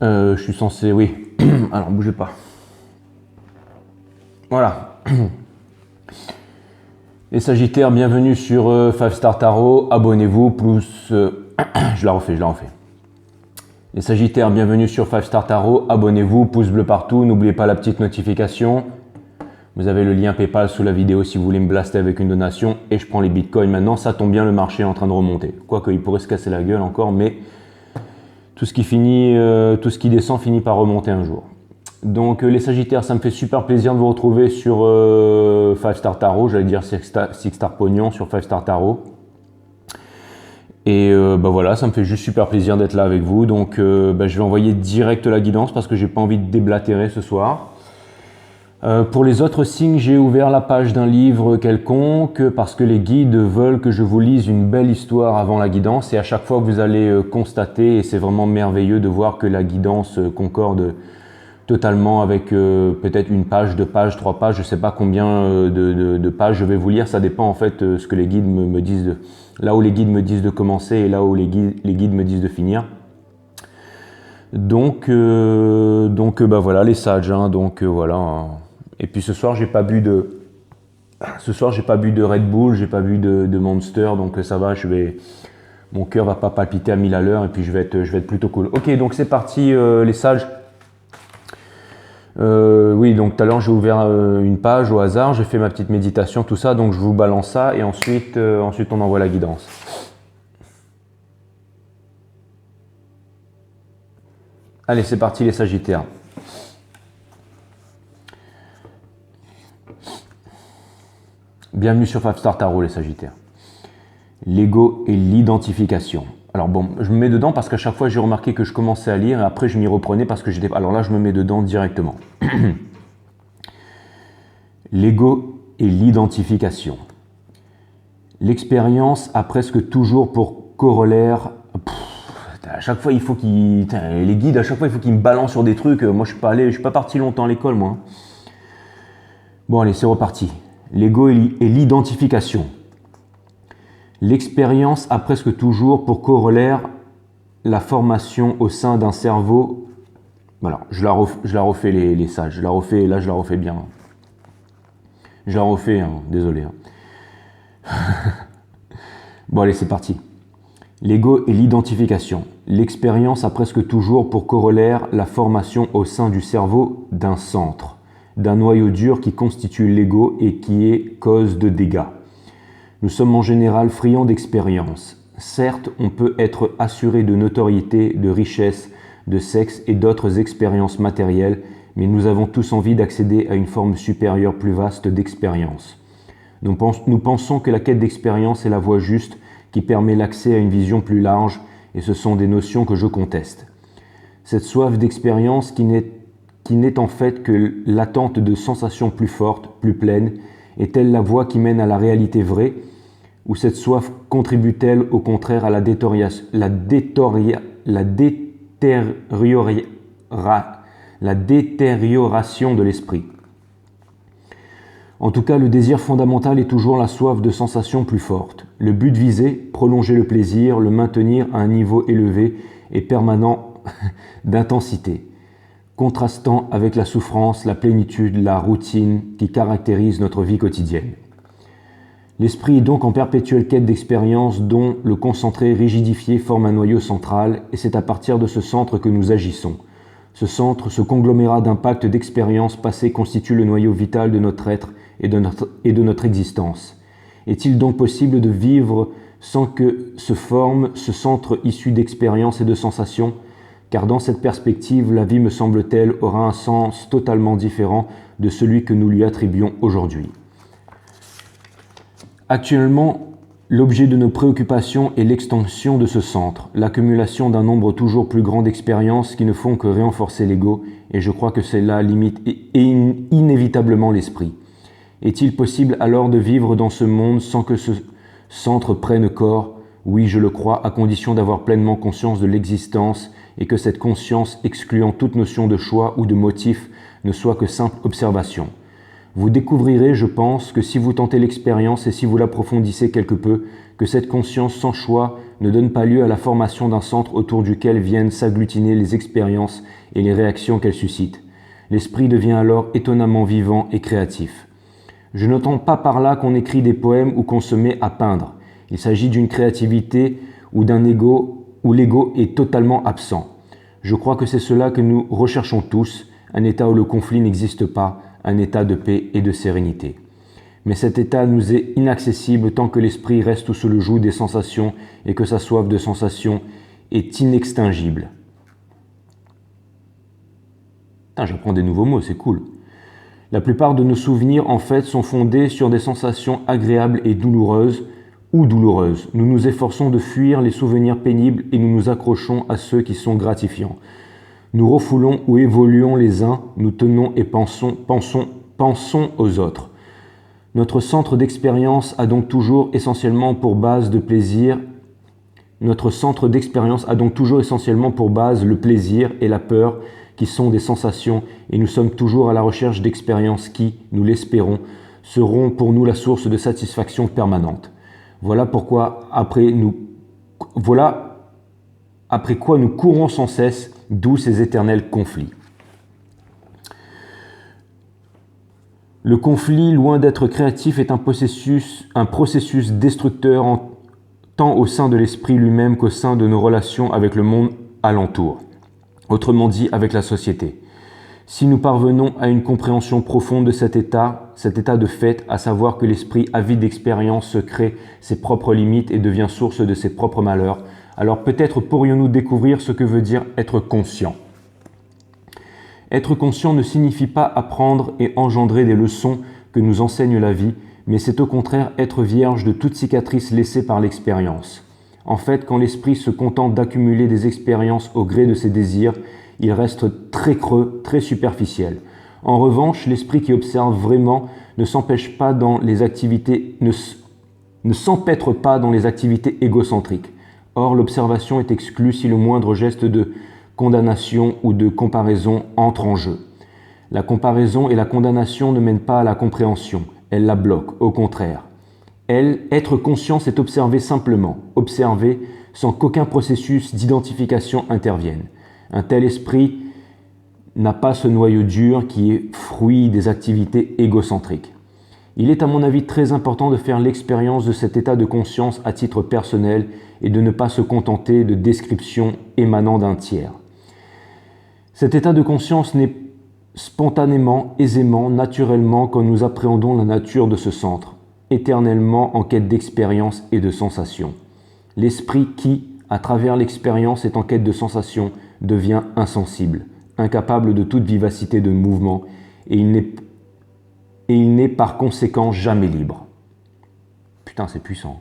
Je suis censé, oui. Alors, bougez pas. Voilà. Les Sagittaires, bienvenue sur 5 Star Tarot. Abonnez-vous, plus... je la refais. Les Sagittaires, bienvenue sur 5 Star Tarot. Abonnez-vous, pouce bleu partout. N'oubliez pas la petite notification. Vous avez le lien PayPal sous la vidéo si vous voulez me blaster avec une donation. Et je prends les bitcoins maintenant. Ça tombe bien, le marché est en train de remonter. Quoique, il pourrait se casser la gueule encore, mais tout ce qui descend finit par remonter un jour. Donc les Sagittaires, ça me fait super plaisir de vous retrouver sur 5 Star Tarot. J'allais dire 6 Star Pognon sur 5 Star Tarot. Et voilà, ça me fait juste super plaisir d'être là avec vous. Donc je vais envoyer direct la guidance parce que j'ai pas envie de déblatérer ce soir. Pour les autres signes, j'ai ouvert la page d'un livre quelconque parce que les guides veulent que je vous lise une belle histoire avant la guidance. Et à chaque fois, vous allez constater, et c'est vraiment merveilleux de voir que la guidance concorde totalement avec peut-être une page, 2 pages, 3 pages. Je ne sais pas combien de pages je vais vous lire. Ça dépend en fait ce que les guides me disent, là où les guides me disent de commencer et là où les guides me disent de finir. Donc voilà les sages. Hein, voilà. Et puis ce soir, j'ai pas bu de Red Bull, j'ai pas bu de Monster, donc ça va, mon cœur va pas palpiter à 1000 à l'heure et puis je vais être plutôt cool. Ok, donc c'est parti les sages. Oui, donc tout à l'heure j'ai ouvert une page au hasard, j'ai fait ma petite méditation, tout ça, donc je vous balance ça et ensuite on envoie la guidance. Allez, c'est parti les Sagittaires. Bienvenue sur 5 Star Tarot les Sagittaires. L'ego et l'identification. Alors bon, je me mets dedans parce qu'à chaque fois j'ai remarqué que je commençais à lire et après je m'y reprenais parce que j'étais... Alors là je me mets dedans directement. L'ego et l'identification. L'expérience a presque toujours pour corollaire... à chaque fois il faut qu'ils... Les guides à chaque fois il faut qu'ils me balancent sur des trucs. Moi je suis pas parti longtemps à l'école moi. Bon allez c'est reparti. L'ego et l'identification. L'expérience a presque toujours pour corollaire la formation au sein d'un cerveau. Voilà, je la refais les sages. Je la refais bien. Je la refais, hein, désolé. Hein. Bon allez, c'est parti. L'ego et l'identification. L'expérience a presque toujours pour corollaire la formation au sein du cerveau d'un centre, d'un noyau dur qui constitue l'ego et qui est cause de dégâts. Nous sommes en général friands d'expérience. Certes, on peut être assuré de notoriété, de richesse, de sexe et d'autres expériences matérielles, mais nous avons tous envie d'accéder à une forme supérieure plus vaste d'expérience. Nous pensons que la quête d'expérience est la voie juste qui permet l'accès à une vision plus large, et ce sont des notions que je conteste. Cette soif d'expérience qui n'est en fait que l'attente de sensations plus fortes, plus pleines, est-elle la voie qui mène à la réalité vraie, ou cette soif contribue-t-elle au contraire à la détérioration de l'esprit? En tout cas, le désir fondamental est toujours la soif de sensations plus fortes. Le but visé, prolonger le plaisir, le maintenir à un niveau élevé et permanent d'intensité, contrastant avec la souffrance, la plénitude, la routine qui caractérise notre vie quotidienne. L'esprit est donc en perpétuelle quête d'expérience dont le concentré rigidifié forme un noyau central, et c'est à partir de ce centre que nous agissons. Ce centre, ce conglomérat d'impact d'expérience passée constitue le noyau vital de notre être et de notre existence. Est-il donc possible de vivre sans que se forme ce centre issu d'expérience et de sensations ? Car dans cette perspective, la vie, me semble-t-elle, aura un sens totalement différent de celui que nous lui attribuons aujourd'hui. Actuellement, l'objet de nos préoccupations est l'extension de ce centre, l'accumulation d'un nombre toujours plus grand d'expériences qui ne font que renforcer l'ego, et je crois que cela limite inévitablement l'esprit. Est-il possible alors de vivre dans ce monde sans que ce centre prenne corps ? Oui, je le crois, à condition d'avoir pleinement conscience de l'existence et que cette conscience, excluant toute notion de choix ou de motif, ne soit que simple observation. Vous découvrirez, je pense, que si vous tentez l'expérience et si vous l'approfondissez quelque peu, que cette conscience sans choix ne donne pas lieu à la formation d'un centre autour duquel viennent s'agglutiner les expériences et les réactions qu'elles suscitent. L'esprit devient alors étonnamment vivant et créatif. Je n'entends pas par là qu'on écrit des poèmes ou qu'on se met à peindre. Il s'agit d'une créativité ou d'un ego où l'ego est totalement absent. Je crois que c'est cela que nous recherchons tous, un état où le conflit n'existe pas, un état de paix et de sérénité. Mais cet état nous est inaccessible tant que l'esprit reste sous le joug des sensations et que sa soif de sensations est inextinguible. J'apprends des nouveaux mots, c'est cool. La plupart de nos souvenirs, en fait, sont fondés sur des sensations agréables et douloureuses ou douloureuses. Nous nous efforçons de fuir les souvenirs pénibles et nous nous accrochons à ceux qui sont gratifiants. Nous refoulons ou évoluons les uns, nous tenons et pensons aux autres. Notre centre d'expérience a donc toujours essentiellement pour base le plaisir et la peur, qui sont des sensations, et nous sommes toujours à la recherche d'expériences qui, nous l'espérons, seront pour nous la source de satisfaction permanente. Voilà après quoi nous courons sans cesse, d'où ces éternels conflits. Le conflit, loin d'être créatif, est un processus destructeur tant au sein de l'esprit lui-même qu'au sein de nos relations avec le monde alentour. Autrement dit, avec la société. Si nous parvenons à une compréhension profonde de cet état de fait, à savoir que l'esprit avide d'expérience se crée ses propres limites et devient source de ses propres malheurs, alors peut-être pourrions-nous découvrir ce que veut dire être conscient. Être conscient ne signifie pas apprendre et engendrer des leçons que nous enseigne la vie, mais c'est au contraire être vierge de toute cicatrice laissée par l'expérience. En fait, quand l'esprit se contente d'accumuler des expériences au gré de ses désirs, il reste très creux, très superficiel. En revanche, l'esprit qui observe vraiment ne s'empêtre pas dans les activités égocentriques. Or, l'observation est exclue si le moindre geste de condamnation ou de comparaison entre en jeu. La comparaison et la condamnation ne mènent pas à la compréhension, elles la bloquent, au contraire. Être conscient, c'est observer simplement, observer sans qu'aucun processus d'identification intervienne. Un tel esprit n'a pas ce noyau dur qui est fruit des activités égocentriques. Il est à mon avis très important de faire l'expérience de cet état de conscience à titre personnel et de ne pas se contenter de descriptions émanant d'un tiers. Cet état de conscience naît spontanément, aisément, naturellement quand nous appréhendons la nature de ce centre, éternellement en quête d'expérience et de sensations. L'esprit qui, à travers l'expérience, est en quête de sensations, devient insensible, incapable de toute vivacité de mouvement, et il n'est par conséquent jamais libre. Putain, c'est puissant.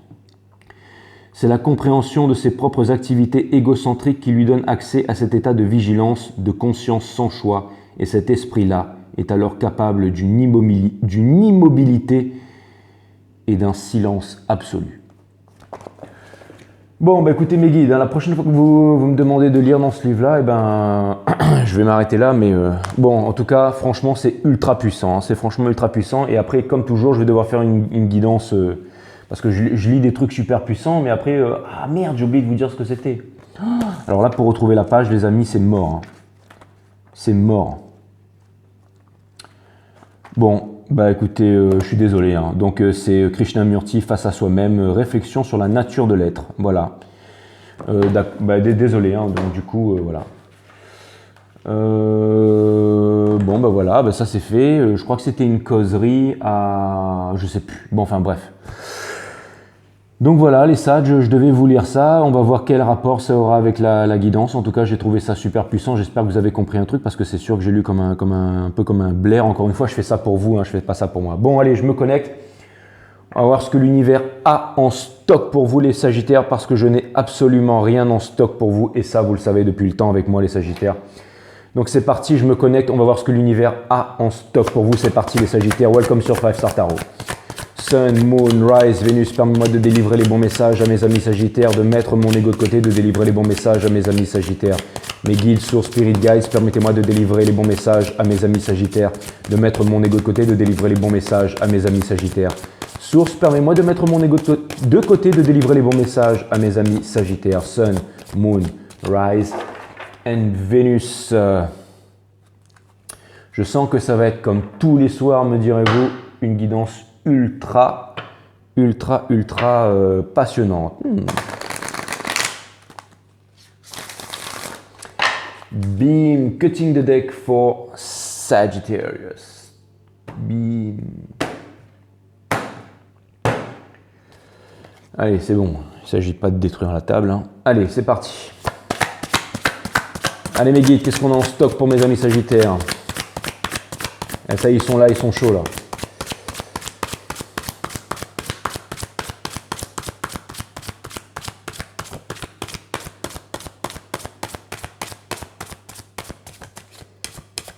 C'est la compréhension de ses propres activités égocentriques qui lui donne accès à cet état de vigilance, de conscience sans choix, et cet esprit-là est alors capable d'une immobilité et d'un silence absolu. Bon, bah écoutez mes guides, la prochaine fois que vous me demandez de lire dans ce livre-là, je vais m'arrêter là, mais bon, en tout cas, franchement, c'est ultra puissant, c'est franchement ultra puissant, et après, comme toujours, je vais devoir faire une guidance, parce que je lis des trucs super puissants, mais après, ah merde, j'ai oublié de vous dire ce que c'était. Alors là, pour retrouver la page, les amis, c'est mort. C'est mort. Bon, bah écoutez, je suis désolé. Donc c'est Krishnamurti face à soi-même, réflexion sur la nature de l'être. Voilà. Désolé, donc du coup, voilà. Bon, bah voilà, bah, ça c'est fait. Je crois que c'était une causerie à... je sais plus. Bon, enfin bref. Donc voilà, les sages, je devais vous lire ça. On va voir quel rapport ça aura avec la guidance. En tout cas, j'ai trouvé ça super puissant. J'espère que vous avez compris un truc parce que c'est sûr que j'ai lu un peu comme un Blair. Encore une fois, je fais ça pour vous, je fais pas ça pour moi. Bon, allez, je me connecte. On va voir ce que l'univers a en stock pour vous, les Sagittaires, parce que je n'ai absolument rien en stock pour vous. Et ça, vous le savez depuis le temps avec moi, les Sagittaires. Donc c'est parti, je me connecte. On va voir ce que l'univers a en stock pour vous. C'est parti, les Sagittaires. Welcome sur 5 Star Tarot. Sun, Moon, Rise, Vénus, permets-moi de délivrer les bons messages à mes amis Sagittaires, de mettre mon ego de côté, de délivrer les bons messages à mes amis Sagittaires. Mes guides, sources, spirit guides, permettez-moi de délivrer les bons messages à mes amis Sagittaires, de mettre mon ego de côté, de délivrer les bons messages à mes amis Sagittaires. Source, permets-moi de mettre mon ego de côté, de délivrer les bons messages à mes amis Sagittaires. Sun, Moon, Rise and Vénus. Je sens que ça va être comme tous les soirs, me direz-vous, une guidance ultra passionnante. Beam, cutting the deck for Sagittarius. Beam. Allez, c'est bon. Il ne s'agit pas de détruire la table, hein. Allez, c'est parti. Allez mes guides, qu'est-ce qu'on a en stock pour mes amis Sagittaires? Et ça, ils sont là, ils sont chauds là.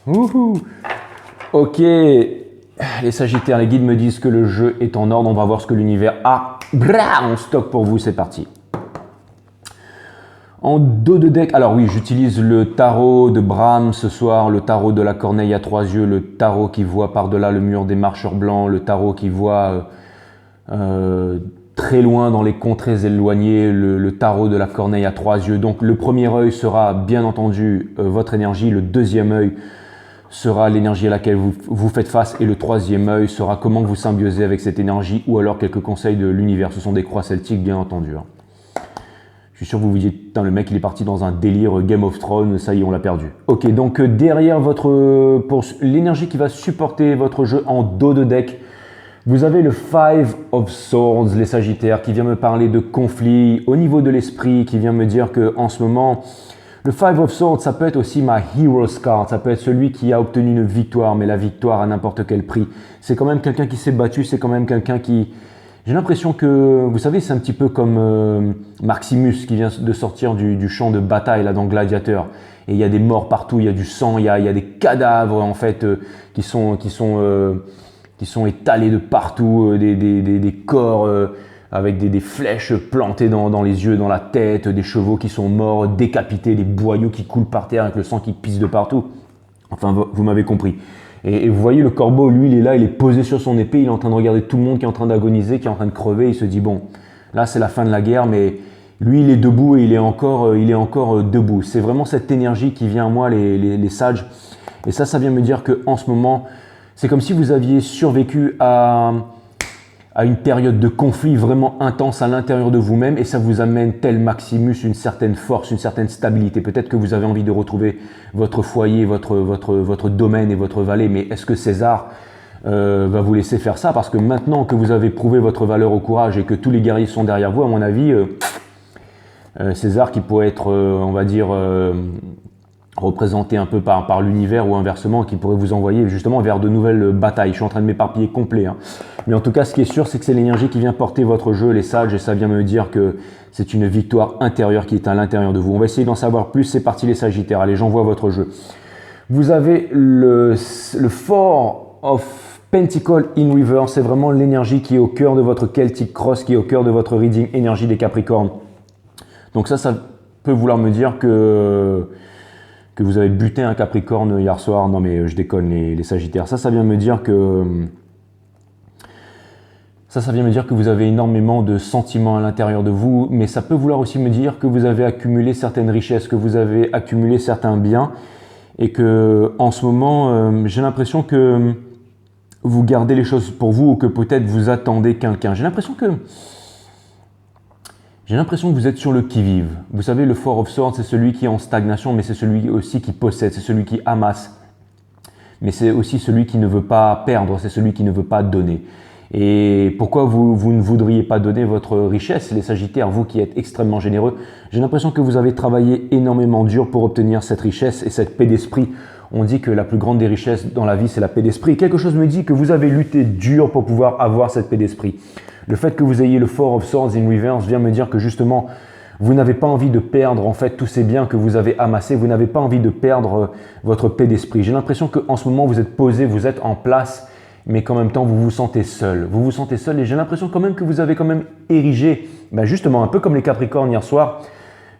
Wouhou. Ok, les Sagittaires, les guides me disent que le jeu est en ordre. On va voir ce que l'univers a en stock pour vous. C'est parti. En dos de deck, alors oui, j'utilise le tarot de Brahms ce soir, le tarot de la corneille à 3 yeux, le tarot qui voit par-delà le mur des marcheurs blancs, le tarot qui voit très loin dans les contrées éloignées, le tarot de la corneille à 3 yeux. Donc le premier œil sera bien entendu votre énergie, le deuxième œil sera l'énergie à laquelle vous faites face et le troisième œil sera comment vous symbiosez avec cette énergie ou alors quelques conseils de l'univers. Ce sont des croix celtiques bien entendu. Je suis sûr que vous vous dites, putain, le mec il est parti dans un délire Game of Thrones, ça y est on l'a perdu. Ok, donc derrière pour l'énergie qui va supporter votre jeu en dos de deck, vous avez le Five of Swords, les Sagittaires, qui vient me parler de conflit au niveau de l'esprit, qui vient me dire que en ce moment, le Five of Swords, ça peut être aussi ma Hero's Card, ça peut être celui qui a obtenu une victoire, mais la victoire à n'importe quel prix. C'est quand même quelqu'un qui s'est battu, c'est quand même quelqu'un qui... J'ai l'impression que, vous savez, c'est un petit peu comme Maximus qui vient de sortir du champ de bataille là dans Gladiator. Et il y a des morts partout, il y a du sang, il y a des cadavres en fait qui sont étalés de partout, des corps avec des flèches plantées dans les yeux, dans la tête, des chevaux qui sont morts, décapités, des boyaux qui coulent par terre avec le sang qui pisse de partout. Enfin, vous m'avez compris. Et vous voyez le corbeau, lui, il est là, il est posé sur son épée, il est en train de regarder tout le monde qui est en train d'agoniser, qui est en train de crever. Il se dit, bon, là, c'est la fin de la guerre, mais lui, il est debout et il est encore debout. C'est vraiment cette énergie qui vient à moi, les sages. Et ça vient me dire qu'en ce moment, c'est comme si vous aviez survécu à une période de conflit vraiment intense à l'intérieur de vous-même et ça vous amène, tel Maximus, une certaine force, une certaine stabilité. Peut-être que vous avez envie de retrouver votre foyer, votre domaine et votre vallée, mais est-ce que César va vous laisser faire ça? Parce que maintenant que vous avez prouvé votre valeur au courage et que tous les guerriers sont derrière vous, à mon avis, César qui pourrait être, on va dire, représenté un peu par l'univers ou inversement, qui pourrait vous envoyer justement vers de nouvelles batailles. Je suis en train de m'éparpiller complet. Mais en tout cas, ce qui est sûr, c'est que c'est l'énergie qui vient porter votre jeu, les sages, et ça vient me dire que c'est une victoire intérieure qui est à l'intérieur de vous. On va essayer d'en savoir plus. C'est parti les Sagittaires. Allez, j'envoie votre jeu. Vous avez le Four of Pentacles in Reverse. C'est vraiment l'énergie qui est au cœur de votre Celtic Cross, qui est au cœur de votre reading énergie des Capricornes. Donc ça peut vouloir me dire que vous avez buté un Capricorne hier soir. Non mais je déconne les Sagittaires. Ça vient me dire que... Ça vient me dire que vous avez énormément de sentiments à l'intérieur de vous, mais ça peut vouloir aussi me dire que vous avez accumulé certaines richesses, que vous avez accumulé certains biens, et que en ce moment, j'ai l'impression que vous gardez les choses pour vous, ou que peut-être vous attendez quelqu'un. J'ai l'impression que vous êtes sur le qui-vive. Vous savez, le Four of Swords, c'est celui qui est en stagnation, mais c'est celui aussi qui possède, c'est celui qui amasse. Mais c'est aussi celui qui ne veut pas perdre, c'est celui qui ne veut pas donner. Et pourquoi vous ne voudriez pas donner votre richesse, les Sagittaires, vous qui êtes extrêmement généreux? J'ai l'impression que vous avez travaillé énormément dur pour obtenir cette richesse et cette paix d'esprit. On dit que la plus grande des richesses dans la vie, c'est la paix d'esprit. Quelque chose me dit que vous avez lutté dur pour pouvoir avoir cette paix d'esprit. Le fait que vous ayez le Four of Swords in Reverse vient me dire que justement, vous n'avez pas envie de perdre en fait tous ces biens que vous avez amassés. Vous n'avez pas envie de perdre votre paix d'esprit. J'ai l'impression qu'en ce moment, vous êtes posé, vous êtes en place. mais qu'en même temps vous vous sentez seul. Vous vous sentez seul et j'ai l'impression quand même que vous avez quand même érigé, justement un peu comme les Capricornes hier soir,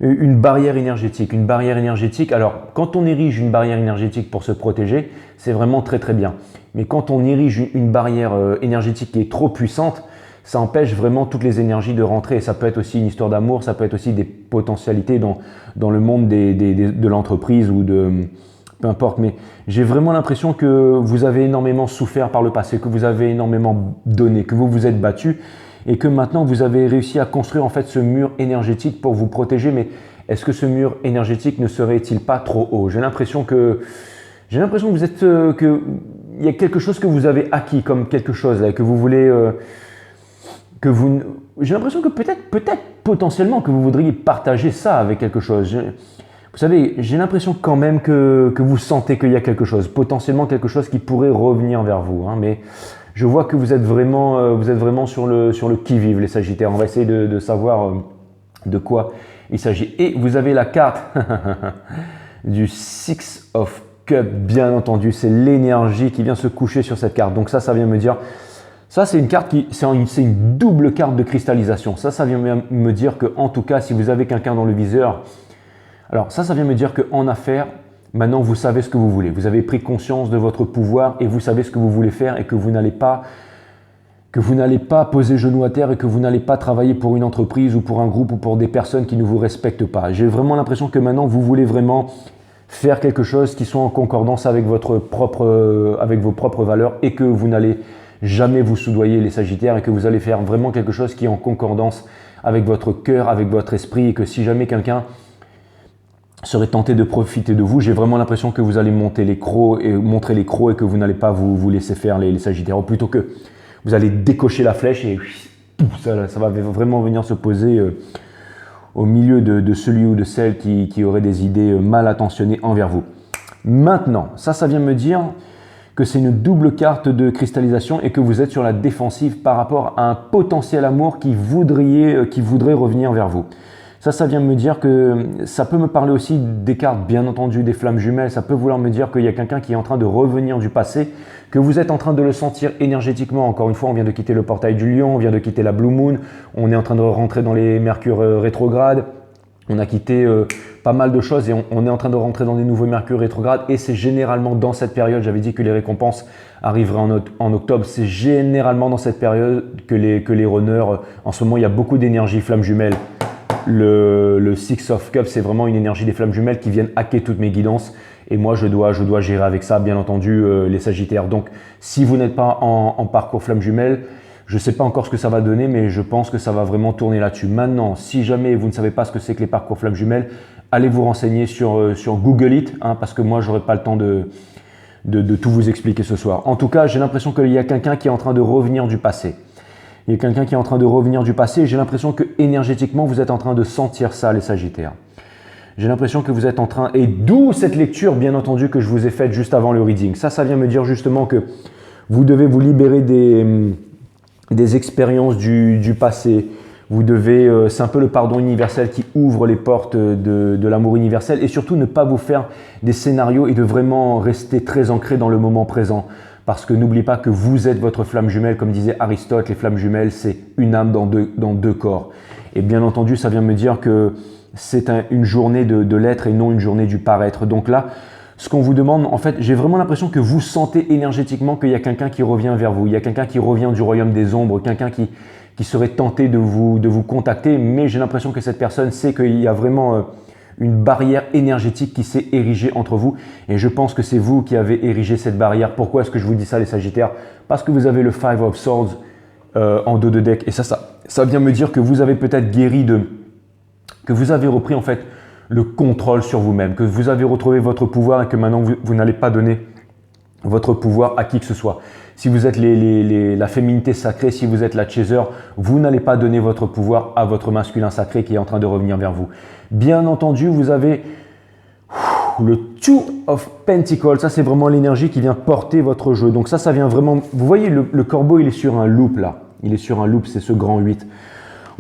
une barrière énergétique. Une barrière énergétique, alors quand on érige une barrière énergétique pour se protéger, c'est vraiment très très bien. Mais quand on érige une barrière énergétique qui est trop puissante, ça empêche vraiment toutes les énergies de rentrer. Et ça peut être aussi une histoire d'amour, ça peut être aussi des potentialités dans le monde de l'entreprise ou de... peu importe, mais j'ai vraiment l'impression que vous avez énormément souffert par le passé, que vous avez énormément donné, que vous vous êtes battu et que maintenant vous avez réussi à construire en fait ce mur énergétique pour vous protéger. Mais est-ce que ce mur énergétique ne serait-il pas trop haut? J'ai l'impression que vous êtes, que il y a quelque chose que vous avez acquis comme quelque chose là, que vous voulez, j'ai l'impression que peut-être potentiellement que vous voudriez partager ça avec quelque chose. Vous savez, j'ai l'impression quand même que vous sentez qu'il y a quelque chose, potentiellement quelque chose qui pourrait revenir vers vous. Mais je vois que vous êtes vraiment sur le qui-vive, les Sagittaires. On va essayer de savoir de quoi il s'agit. Et vous avez la carte du Six of Cups, bien entendu. C'est l'énergie qui vient se coucher sur cette carte. Donc ça vient me dire... Ça, c'est une carte c'est une double carte de cristallisation. Ça vient me dire que, en tout cas, si vous avez quelqu'un dans le viseur, alors ça vient me dire qu'en affaires, maintenant vous savez ce que vous voulez. Vous avez pris conscience de votre pouvoir et vous savez ce que vous voulez faire et que vous n'allez pas poser genou à terre et que vous n'allez pas travailler pour une entreprise ou pour un groupe ou pour des personnes qui ne vous respectent pas. J'ai vraiment l'impression que maintenant vous voulez vraiment faire quelque chose qui soit en concordance avec vos propres valeurs et que vous n'allez jamais vous soudoyer les Sagittaires et que vous allez faire vraiment quelque chose qui est en concordance avec votre cœur, avec votre esprit et que si jamais quelqu'un serait tenté de profiter de vous, j'ai vraiment l'impression que vous allez montrer les crocs et que vous n'allez pas vous laisser faire les Sagittaires, ou plutôt que vous allez décocher la flèche et ça va vraiment venir se poser au milieu de celui ou de celle qui aurait des idées mal intentionnées envers vous. Maintenant, ça vient me dire que c'est une double carte de cristallisation et que vous êtes sur la défensive par rapport à un potentiel amour qui voudrait revenir vers vous. Ça vient me dire que ça peut me parler aussi des cartes, bien entendu, des flammes jumelles. Ça peut vouloir me dire qu'il y a quelqu'un qui est en train de revenir du passé, que vous êtes en train de le sentir énergétiquement. Encore une fois, on vient de quitter le portail du lion, on vient de quitter la Blue Moon, on est en train de rentrer dans les Mercure rétrogrades. On a quitté pas mal de choses et on est en train de rentrer dans des nouveaux Mercure rétrogrades et c'est généralement dans cette période, j'avais dit que les récompenses arriveraient en octobre, c'est généralement dans cette période que les runners, en ce moment il y a beaucoup d'énergie flammes jumelles. Le Six of Cups, c'est vraiment une énergie des flammes jumelles qui viennent hacker toutes mes guidances et moi je dois gérer avec ça, bien entendu, les Sagittaires. Donc si vous n'êtes pas en parcours flammes jumelles, je ne sais pas encore ce que ça va donner, mais je pense que ça va vraiment tourner là-dessus. Maintenant, si jamais vous ne savez pas ce que c'est que les parcours flammes jumelles, allez vous renseigner sur Google It, parce que moi, je n'aurai pas le temps de tout vous expliquer ce soir. En tout cas, j'ai l'impression qu'il y a quelqu'un qui est en train de revenir du passé. Il y a quelqu'un qui est en train de revenir du passé et j'ai l'impression que énergétiquement, vous êtes en train de sentir ça, les Sagittaires. J'ai l'impression que vous êtes en train, et d'où cette lecture, bien entendu, que je vous ai faite juste avant le reading. Ça vient me dire justement que vous devez vous libérer des expériences du passé. Vous devez, c'est un peu le pardon universel qui ouvre les portes de l'amour universel et surtout ne pas vous faire des scénarios et de vraiment rester très ancré dans le moment présent. Parce que n'oubliez pas que vous êtes votre flamme jumelle, comme disait Aristote, les flammes jumelles, c'est une âme dans deux corps. Et bien entendu, ça vient me dire que c'est une journée de l'être et non une journée du paraître. Donc là, ce qu'on vous demande, en fait, j'ai vraiment l'impression que vous sentez énergétiquement qu'il y a quelqu'un qui revient vers vous. Il y a quelqu'un qui revient du royaume des ombres, quelqu'un qui serait tenté de vous contacter, mais j'ai l'impression que cette personne sait qu'il y a vraiment une barrière énergétique qui s'est érigée entre vous. Et je pense que c'est vous qui avez érigé cette barrière. Pourquoi est-ce que je vous dis ça, les Sagittaires? Parce que vous avez le Five of Swords en dos de deck. Et ça vient me dire que vous avez peut-être guéri que vous avez repris en fait le contrôle sur vous-même, que vous avez retrouvé votre pouvoir et que maintenant vous n'allez pas donner votre pouvoir à qui que ce soit. Si vous êtes la féminité sacrée, si vous êtes la chaser, vous n'allez pas donner votre pouvoir à votre masculin sacré qui est en train de revenir vers vous. Bien entendu, vous avez le Two of Pentacles. Ça, c'est vraiment l'énergie qui vient porter votre jeu. Donc ça vient vraiment... Vous voyez, le corbeau, il est sur un loop là. Il est sur un loop, c'est ce grand 8.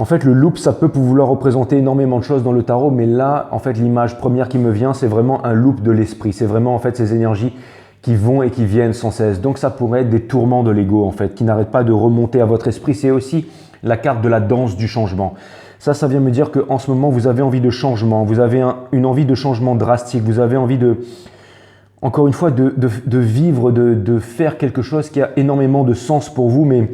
En fait, le loop, ça peut vouloir représenter énormément de choses dans le tarot, mais là, en fait, l'image première qui me vient, c'est vraiment un loop de l'esprit. C'est vraiment, en fait, ces énergies qui vont et qui viennent sans cesse. Donc ça pourrait être des tourments de l'ego en fait, qui n'arrêtent pas de remonter à votre esprit. C'est aussi la carte de la danse du changement. Ça vient me dire qu'en ce moment, vous avez envie de changement, vous avez une envie de changement drastique, vous avez envie de, encore une fois, de vivre, de faire quelque chose qui a énormément de sens pour vous, mais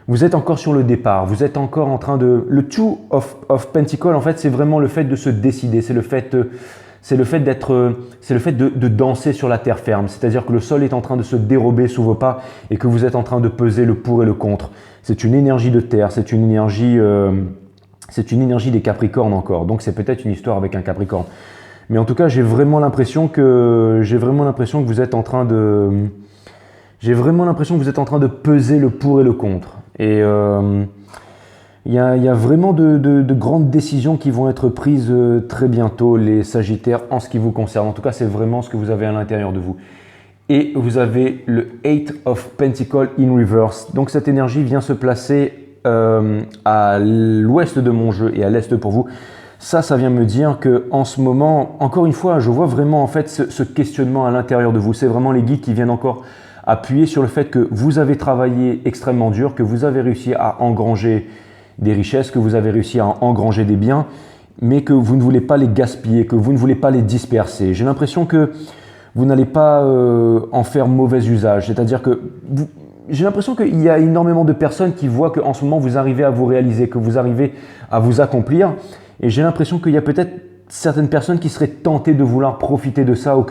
vous êtes encore sur le départ, vous êtes encore en train de… Le Two of Pentacles, en fait, c'est vraiment le fait de se décider, c'est le fait de danser sur la terre ferme, c'est-à-dire que le sol est en train de se dérober sous vos pas et que vous êtes en train de peser le pour et le contre. C'est une énergie de terre, c'est une énergie des Capricornes encore, donc c'est peut-être une histoire avec un Capricorne. Mais en tout cas, j'ai vraiment l'impression que vous êtes en train de… J'ai vraiment l'impression que vous êtes en train de peser le pour et le contre. Et il y a vraiment de grandes décisions qui vont être prises très bientôt, les Sagittaires, en ce qui vous concerne. En tout cas, c'est vraiment ce que vous avez à l'intérieur de vous. Et vous avez le Eight of Pentacles in reverse. Donc cette énergie vient se placer à l'ouest de mon jeu et à l'est pour vous. Ça vient me dire que en ce moment, encore une fois, je vois vraiment en fait ce questionnement à l'intérieur de vous. C'est vraiment les guides qui viennent encore appuyer sur le fait que vous avez travaillé extrêmement dur, que vous avez réussi à engranger des richesses, que vous avez réussi à engranger des biens, mais que vous ne voulez pas les gaspiller, que vous ne voulez pas les disperser. J'ai l'impression que vous n'allez pas en faire mauvais usage. C'est-à-dire que j'ai l'impression qu'il y a énormément de personnes qui voient qu'en ce moment, vous arrivez à vous réaliser, que vous arrivez à vous accomplir. Et j'ai l'impression qu'il y a peut-être certaines personnes qui seraient tentées de vouloir profiter de ça ou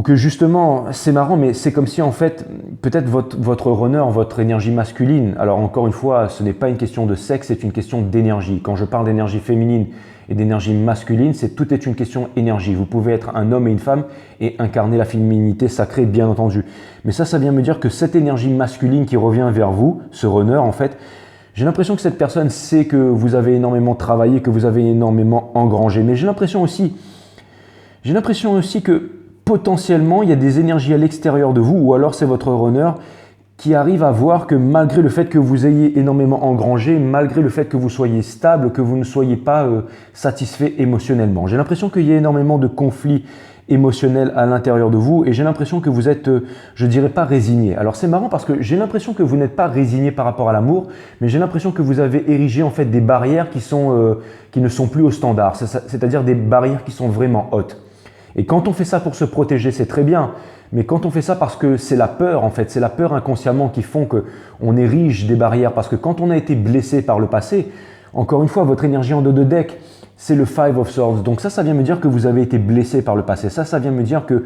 que justement, c'est marrant, mais c'est comme si en fait, peut-être votre runner, votre énergie masculine, alors encore une fois, ce n'est pas une question de sexe, c'est une question d'énergie. Quand je parle d'énergie féminine et d'énergie masculine, tout est une question d'énergie. Vous pouvez être un homme et une femme et incarner la féminité sacrée, bien entendu. Mais ça vient me dire que cette énergie masculine qui revient vers vous, ce runner en fait, j'ai l'impression que cette personne sait que vous avez énormément travaillé, que vous avez énormément engrangé. Mais j'ai l'impression aussi que potentiellement, il y a des énergies à l'extérieur de vous, ou alors c'est votre runner qui arrive à voir que malgré le fait que vous ayez énormément engrangé, malgré le fait que vous soyez stable, que vous ne soyez pas satisfait émotionnellement. J'ai l'impression qu'il y a énormément de conflits émotionnels à l'intérieur de vous et j'ai l'impression que vous êtes, je dirais pas résigné. Alors c'est marrant parce que j'ai l'impression que vous n'êtes pas résigné par rapport à l'amour, mais j'ai l'impression que vous avez érigé en fait des barrières qui ne sont plus au standard, c'est-à-dire des barrières qui sont vraiment hautes. Et quand on fait ça pour se protéger, c'est très bien. Mais quand on fait ça parce que c'est la peur, en fait, c'est la peur inconsciemment qui font qu'on érige des barrières. Parce que quand on a été blessé par le passé, encore une fois, votre énergie en dos de deck, c'est le Five of Swords. Donc ça vient me dire que vous avez été blessé par le passé. Ça vient me dire que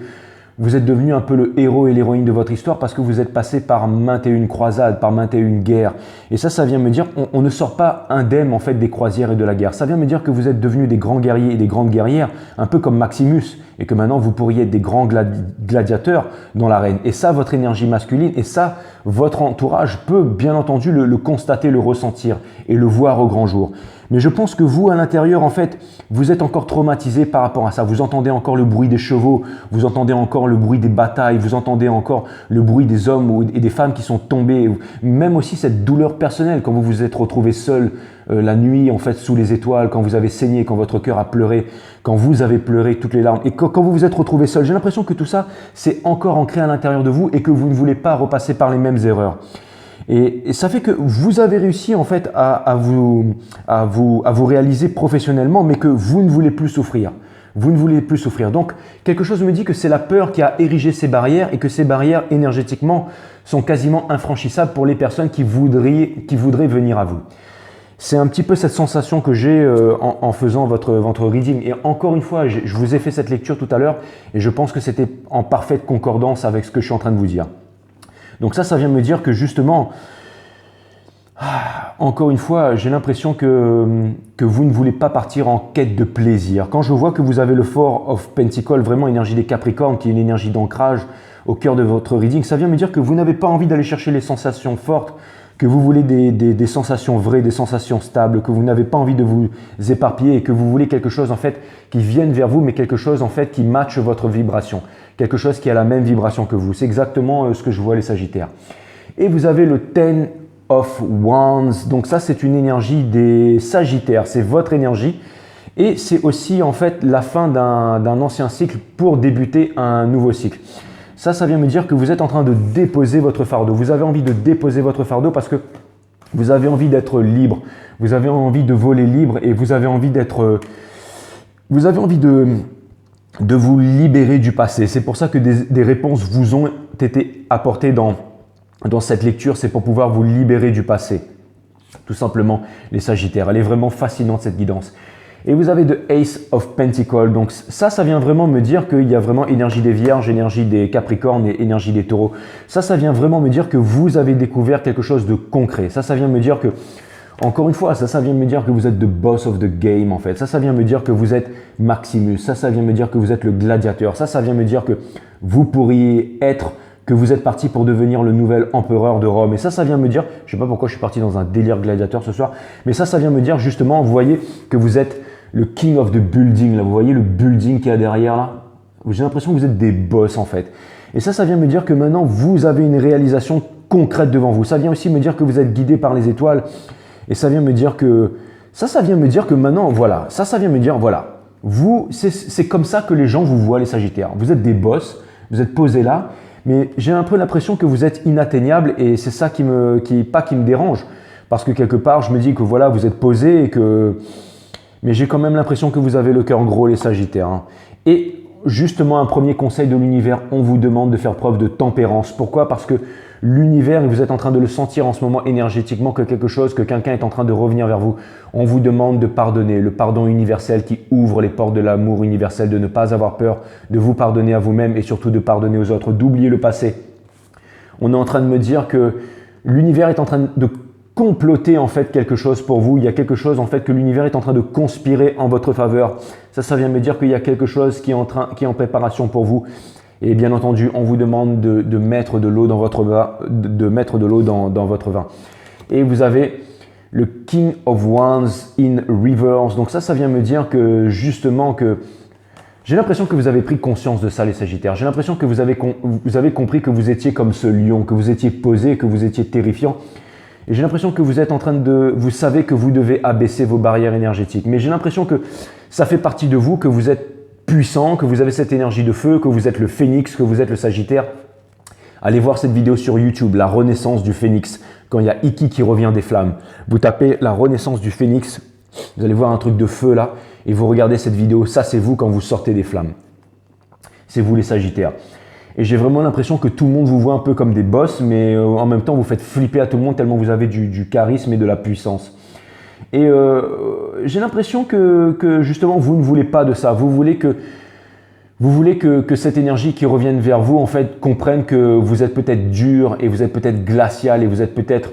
vous êtes devenu un peu le héros et l'héroïne de votre histoire parce que vous êtes passé par maintes et une croisades, par maintes et une guerres. Et ça vient me dire on ne sort pas indemne en fait des croisières et de la guerre. Ça vient me dire que vous êtes devenus des grands guerriers et des grandes guerrières, un peu comme Maximus, et que maintenant vous pourriez être des grands gladiateurs dans l'arène. Et ça, votre énergie masculine, et ça, votre entourage peut bien entendu le constater, le ressentir et le voir au grand jour. Mais je pense que vous, à l'intérieur, en fait, vous êtes encore traumatisé par rapport à ça. Vous entendez encore le bruit des chevaux, vous entendez encore le bruit des batailles, vous entendez encore le bruit des hommes et des femmes qui sont tombés. Même aussi cette douleur personnelle quand vous vous êtes retrouvé seul la nuit, en fait, sous les étoiles, quand vous avez saigné, quand votre cœur a pleuré, quand vous avez pleuré toutes les larmes. Et quand vous vous êtes retrouvé seul, j'ai l'impression que tout ça, c'est encore ancré à l'intérieur de vous et que vous ne voulez pas repasser par les mêmes erreurs. Et ça fait que vous avez réussi en fait à vous réaliser professionnellement, mais que vous ne voulez plus souffrir. Vous ne voulez plus souffrir. Donc, quelque chose me dit que c'est la peur qui a érigé ces barrières et que ces barrières énergétiquement sont quasiment infranchissables pour les personnes qui voudraient venir à vous. C'est un petit peu cette sensation que j'ai en faisant votre reading. Et encore une fois, je vous ai fait cette lecture tout à l'heure et je pense que c'était en parfaite concordance avec ce que je suis en train de vous dire. Donc ça vient me dire que justement, encore une fois, j'ai l'impression que vous ne voulez pas partir en quête de plaisir. Quand je vois que vous avez le Four of Pentacles, vraiment énergie des Capricornes, qui est une énergie d'ancrage au cœur de votre reading, ça vient me dire que vous n'avez pas envie d'aller chercher les sensations fortes, que vous voulez des sensations vraies, des sensations stables, que vous n'avez pas envie de vous éparpiller et que vous voulez quelque chose en fait qui vienne vers vous, mais quelque chose en fait qui matche votre vibration, quelque chose qui a la même vibration que vous. C'est exactement ce que je vois les Sagittaires. Et vous avez le Ten of Wands, donc ça c'est une énergie des Sagittaires, c'est votre énergie et c'est aussi en fait la fin d'un ancien cycle pour débuter un nouveau cycle. Ça vient me dire que vous êtes en train de déposer votre fardeau. Vous avez envie de déposer votre fardeau parce que vous avez envie d'être libre. Vous avez envie de voler libre et vous avez envie d'être... Vous avez envie de vous libérer du passé. C'est pour ça que des réponses vous ont été apportées dans cette lecture. C'est pour pouvoir vous libérer du passé. Tout simplement, les Sagittaires. Elle est vraiment fascinante, cette guidance. Et vous avez The Ace of Pentacles. Donc ça vient vraiment me dire qu'il y a vraiment énergie des Vierges, énergie des Capricornes et énergie des Taureaux. Ça vient vraiment me dire que vous avez découvert quelque chose de concret. Ça vient me dire que, encore une fois, ça vient me dire que vous êtes the boss of the game en fait. Ça vient me dire que vous êtes Maximus. Ça vient me dire que vous êtes le gladiateur. Ça vient me dire que vous pourriez être, que vous êtes parti pour devenir le nouvel empereur de Rome. Et ça vient me dire, je ne sais pas pourquoi je suis parti dans un délire gladiateur ce soir, mais ça vient me dire justement, vous voyez que vous êtes le king of the building. Là, vous voyez le building qu'il y a derrière là. J'ai l'impression que vous êtes des boss en fait. Et ça vient me dire que maintenant vous avez une réalisation concrète devant vous. Ça vient aussi me dire que vous êtes guidé par les étoiles. Et ça vient me dire que ça vient me dire que maintenant, voilà, ça vient me dire, voilà, vous, c'est comme ça que les gens vous voient, les Sagittaires. Vous êtes des boss, vous êtes posés là, mais j'ai un peu l'impression que vous êtes inatteignables et c'est ça qui me dérange. Parce que quelque part, je me dis que voilà, vous êtes posés et que... Mais j'ai quand même l'impression que vous avez le cœur gros, les Sagittaires. Hein. Et justement, un premier conseil de l'univers, on vous demande de faire preuve de tempérance. Pourquoi? Parce que l'univers, et vous êtes en train de le sentir en ce moment énergétiquement, que quelqu'un est en train de revenir vers vous. On vous demande de pardonner, le pardon universel qui ouvre les portes de l'amour universel, de ne pas avoir peur, de vous pardonner à vous-même et surtout de pardonner aux autres, d'oublier le passé. On est en train de me dire que l'univers est en train de comploter en fait quelque chose pour vous. Il y a quelque chose en fait que l'univers est en train de conspirer en votre faveur. Ça vient me dire qu'il y a quelque chose qui est en préparation pour vous. Et bien entendu, on vous demande de mettre de l'eau dans votre vin, dans votre vin. Et vous avez le King of Wands in Reverse. Donc ça vient me dire que justement que j'ai l'impression que vous avez pris conscience de ça, les Sagittaires. J'ai l'impression que vous avez compris que vous étiez comme ce lion, que vous étiez posé, que vous étiez terrifiant. Et j'ai l'impression que vous êtes en train vous savez que vous devez abaisser vos barrières énergétiques. Mais j'ai l'impression que ça fait partie de vous, que vous êtes puissant, que vous avez cette énergie de feu, que vous êtes le phénix, que vous êtes le Sagittaire. Allez voir cette vidéo sur YouTube, la renaissance du phénix, quand il y a Iki qui revient des flammes. Vous tapez la renaissance du phénix, vous allez voir un truc de feu là, et vous regardez cette vidéo, ça c'est vous quand vous sortez des flammes. C'est vous les Sagittaires. Et j'ai vraiment l'impression que tout le monde vous voit un peu comme des boss, mais en même temps vous faites flipper à tout le monde tellement vous avez du charisme et de la puissance. Et j'ai l'impression que justement vous ne voulez pas de ça. Vous voulez que cette énergie qui revienne vers vous en fait comprenne que vous êtes peut-être dur et vous êtes peut-être glacial et vous êtes peut-être,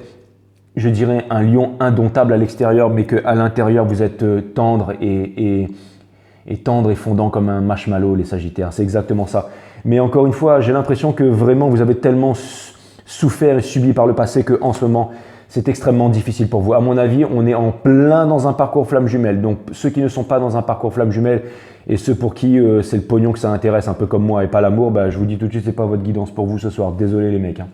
je dirais, un lion indomptable à l'extérieur, mais qu'à l'intérieur vous êtes tendre et fondant comme un marshmallow, les Sagittaires. C'est exactement ça. Mais encore une fois, j'ai l'impression que vraiment vous avez tellement souffert et subi par le passé qu'en ce moment, c'est extrêmement difficile pour vous. À mon avis, on est en plein dans un parcours flamme jumelle. Donc ceux qui ne sont pas dans un parcours flamme jumelle et ceux pour qui c'est le pognon que ça intéresse, un peu comme moi et pas l'amour, bah, je vous dis tout de suite, c'est pas votre guidance pour vous ce soir. Désolé les mecs. Hein.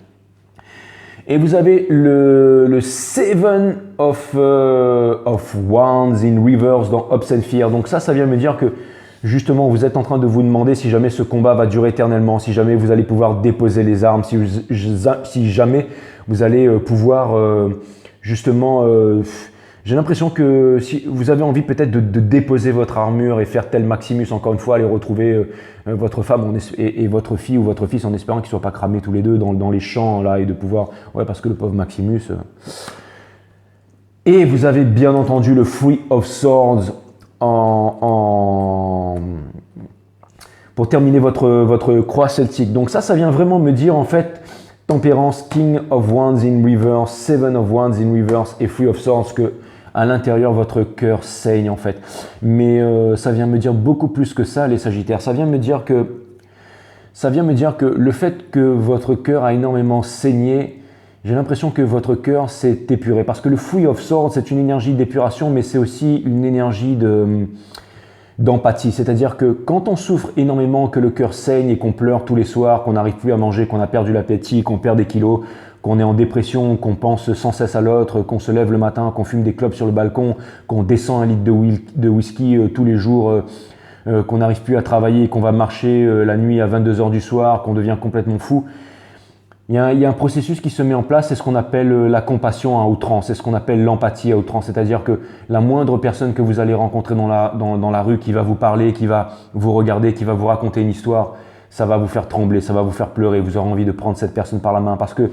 Et vous avez le Seven of Wands in Reverse dans Hopes and Fear. Donc ça vient me dire que justement, vous êtes en train de vous demander si jamais ce combat va durer éternellement, si jamais vous allez pouvoir déposer les armes, si jamais vous allez pouvoir justement... j'ai l'impression que si vous avez envie peut-être de déposer votre armure et faire tel Maximus, encore une fois, aller retrouver votre femme et votre fille ou votre fils en espérant qu'ils ne soient pas cramés tous les deux dans les champs là et de pouvoir... Ouais, parce que le pauvre Maximus... Et vous avez bien entendu le Three of Swords pour terminer votre croix celtique. Donc ça vient vraiment me dire en fait tempérance, King of Wands in Reverse, Seven of Wands in Reverse et Three of Swords, que à l'intérieur votre cœur saigne en fait. Mais ça vient me dire beaucoup plus que ça, les Sagittaires. Ça vient me dire que le fait que votre cœur a énormément saigné, j'ai l'impression que votre cœur s'est épuré. Parce que le Three of Swords, c'est une énergie d'épuration, mais c'est aussi une énergie d'empathie. C'est-à-dire que quand on souffre énormément, que le cœur saigne et qu'on pleure tous les soirs, qu'on n'arrive plus à manger, qu'on a perdu l'appétit, qu'on perd des kilos, qu'on est en dépression, qu'on pense sans cesse à l'autre, qu'on se lève le matin, qu'on fume des clopes sur le balcon, qu'on descend un litre de whisky tous les jours, qu'on n'arrive plus à travailler, qu'on va marcher la nuit à 22 h du soir, qu'on devient complètement fou. Il y a un processus qui se met en place, c'est ce qu'on appelle la compassion à outrance, c'est ce qu'on appelle l'empathie à outrance, c'est-à-dire que la moindre personne que vous allez rencontrer dans la rue qui va vous parler, qui va vous regarder, qui va vous raconter une histoire, ça va vous faire trembler, ça va vous faire pleurer, vous aurez envie de prendre cette personne par la main parce que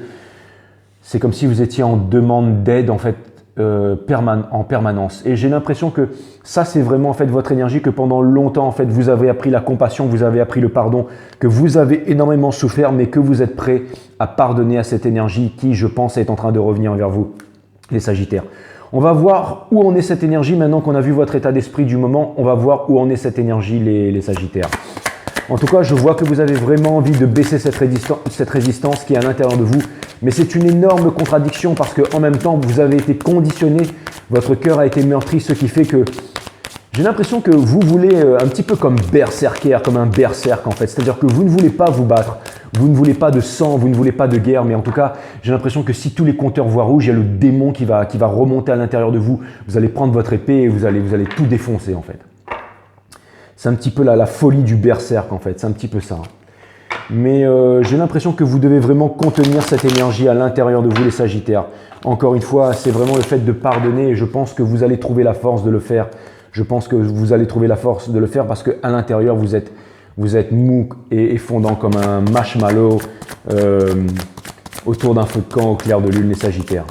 c'est comme si vous étiez en demande d'aide en fait en permanence. Et j'ai l'impression que ça c'est vraiment en fait votre énergie, que pendant longtemps en fait vous avez appris la compassion, vous avez appris le pardon, que vous avez énormément souffert mais que vous êtes prêt à pardonner à cette énergie qui, je pense, est en train de revenir vers vous, les Sagittaires. On va voir où en est cette énergie maintenant qu'on a vu votre état d'esprit du moment. On va voir où en est cette énergie les Sagittaires. En tout cas, je vois que vous avez vraiment envie de baisser cette résistance qui est à l'intérieur de vous. Mais c'est une énorme contradiction parce qu'en même temps, vous avez été conditionné, votre cœur a été meurtri, ce qui fait que j'ai l'impression que vous voulez un petit peu comme berserker, comme un berserk en fait. C'est-à-dire que vous ne voulez pas vous battre, vous ne voulez pas de sang, vous ne voulez pas de guerre. Mais en tout cas, j'ai l'impression que si tous les compteurs voient rouge, il y a le démon qui va remonter à l'intérieur de vous. Vous allez prendre votre épée et vous allez tout défoncer en fait. C'est un petit peu la folie du berserk en fait, c'est un petit peu ça. Mais j'ai l'impression que vous devez vraiment contenir cette énergie à l'intérieur de vous les Sagittaires. Encore une fois, c'est vraiment le fait de pardonner et je pense que vous allez trouver la force de le faire. Je pense que vous allez trouver la force de le faire parce qu'à l'intérieur, vous êtes mou et fondant comme un marshmallow autour d'un feu de camp au clair de lune les Sagittaires.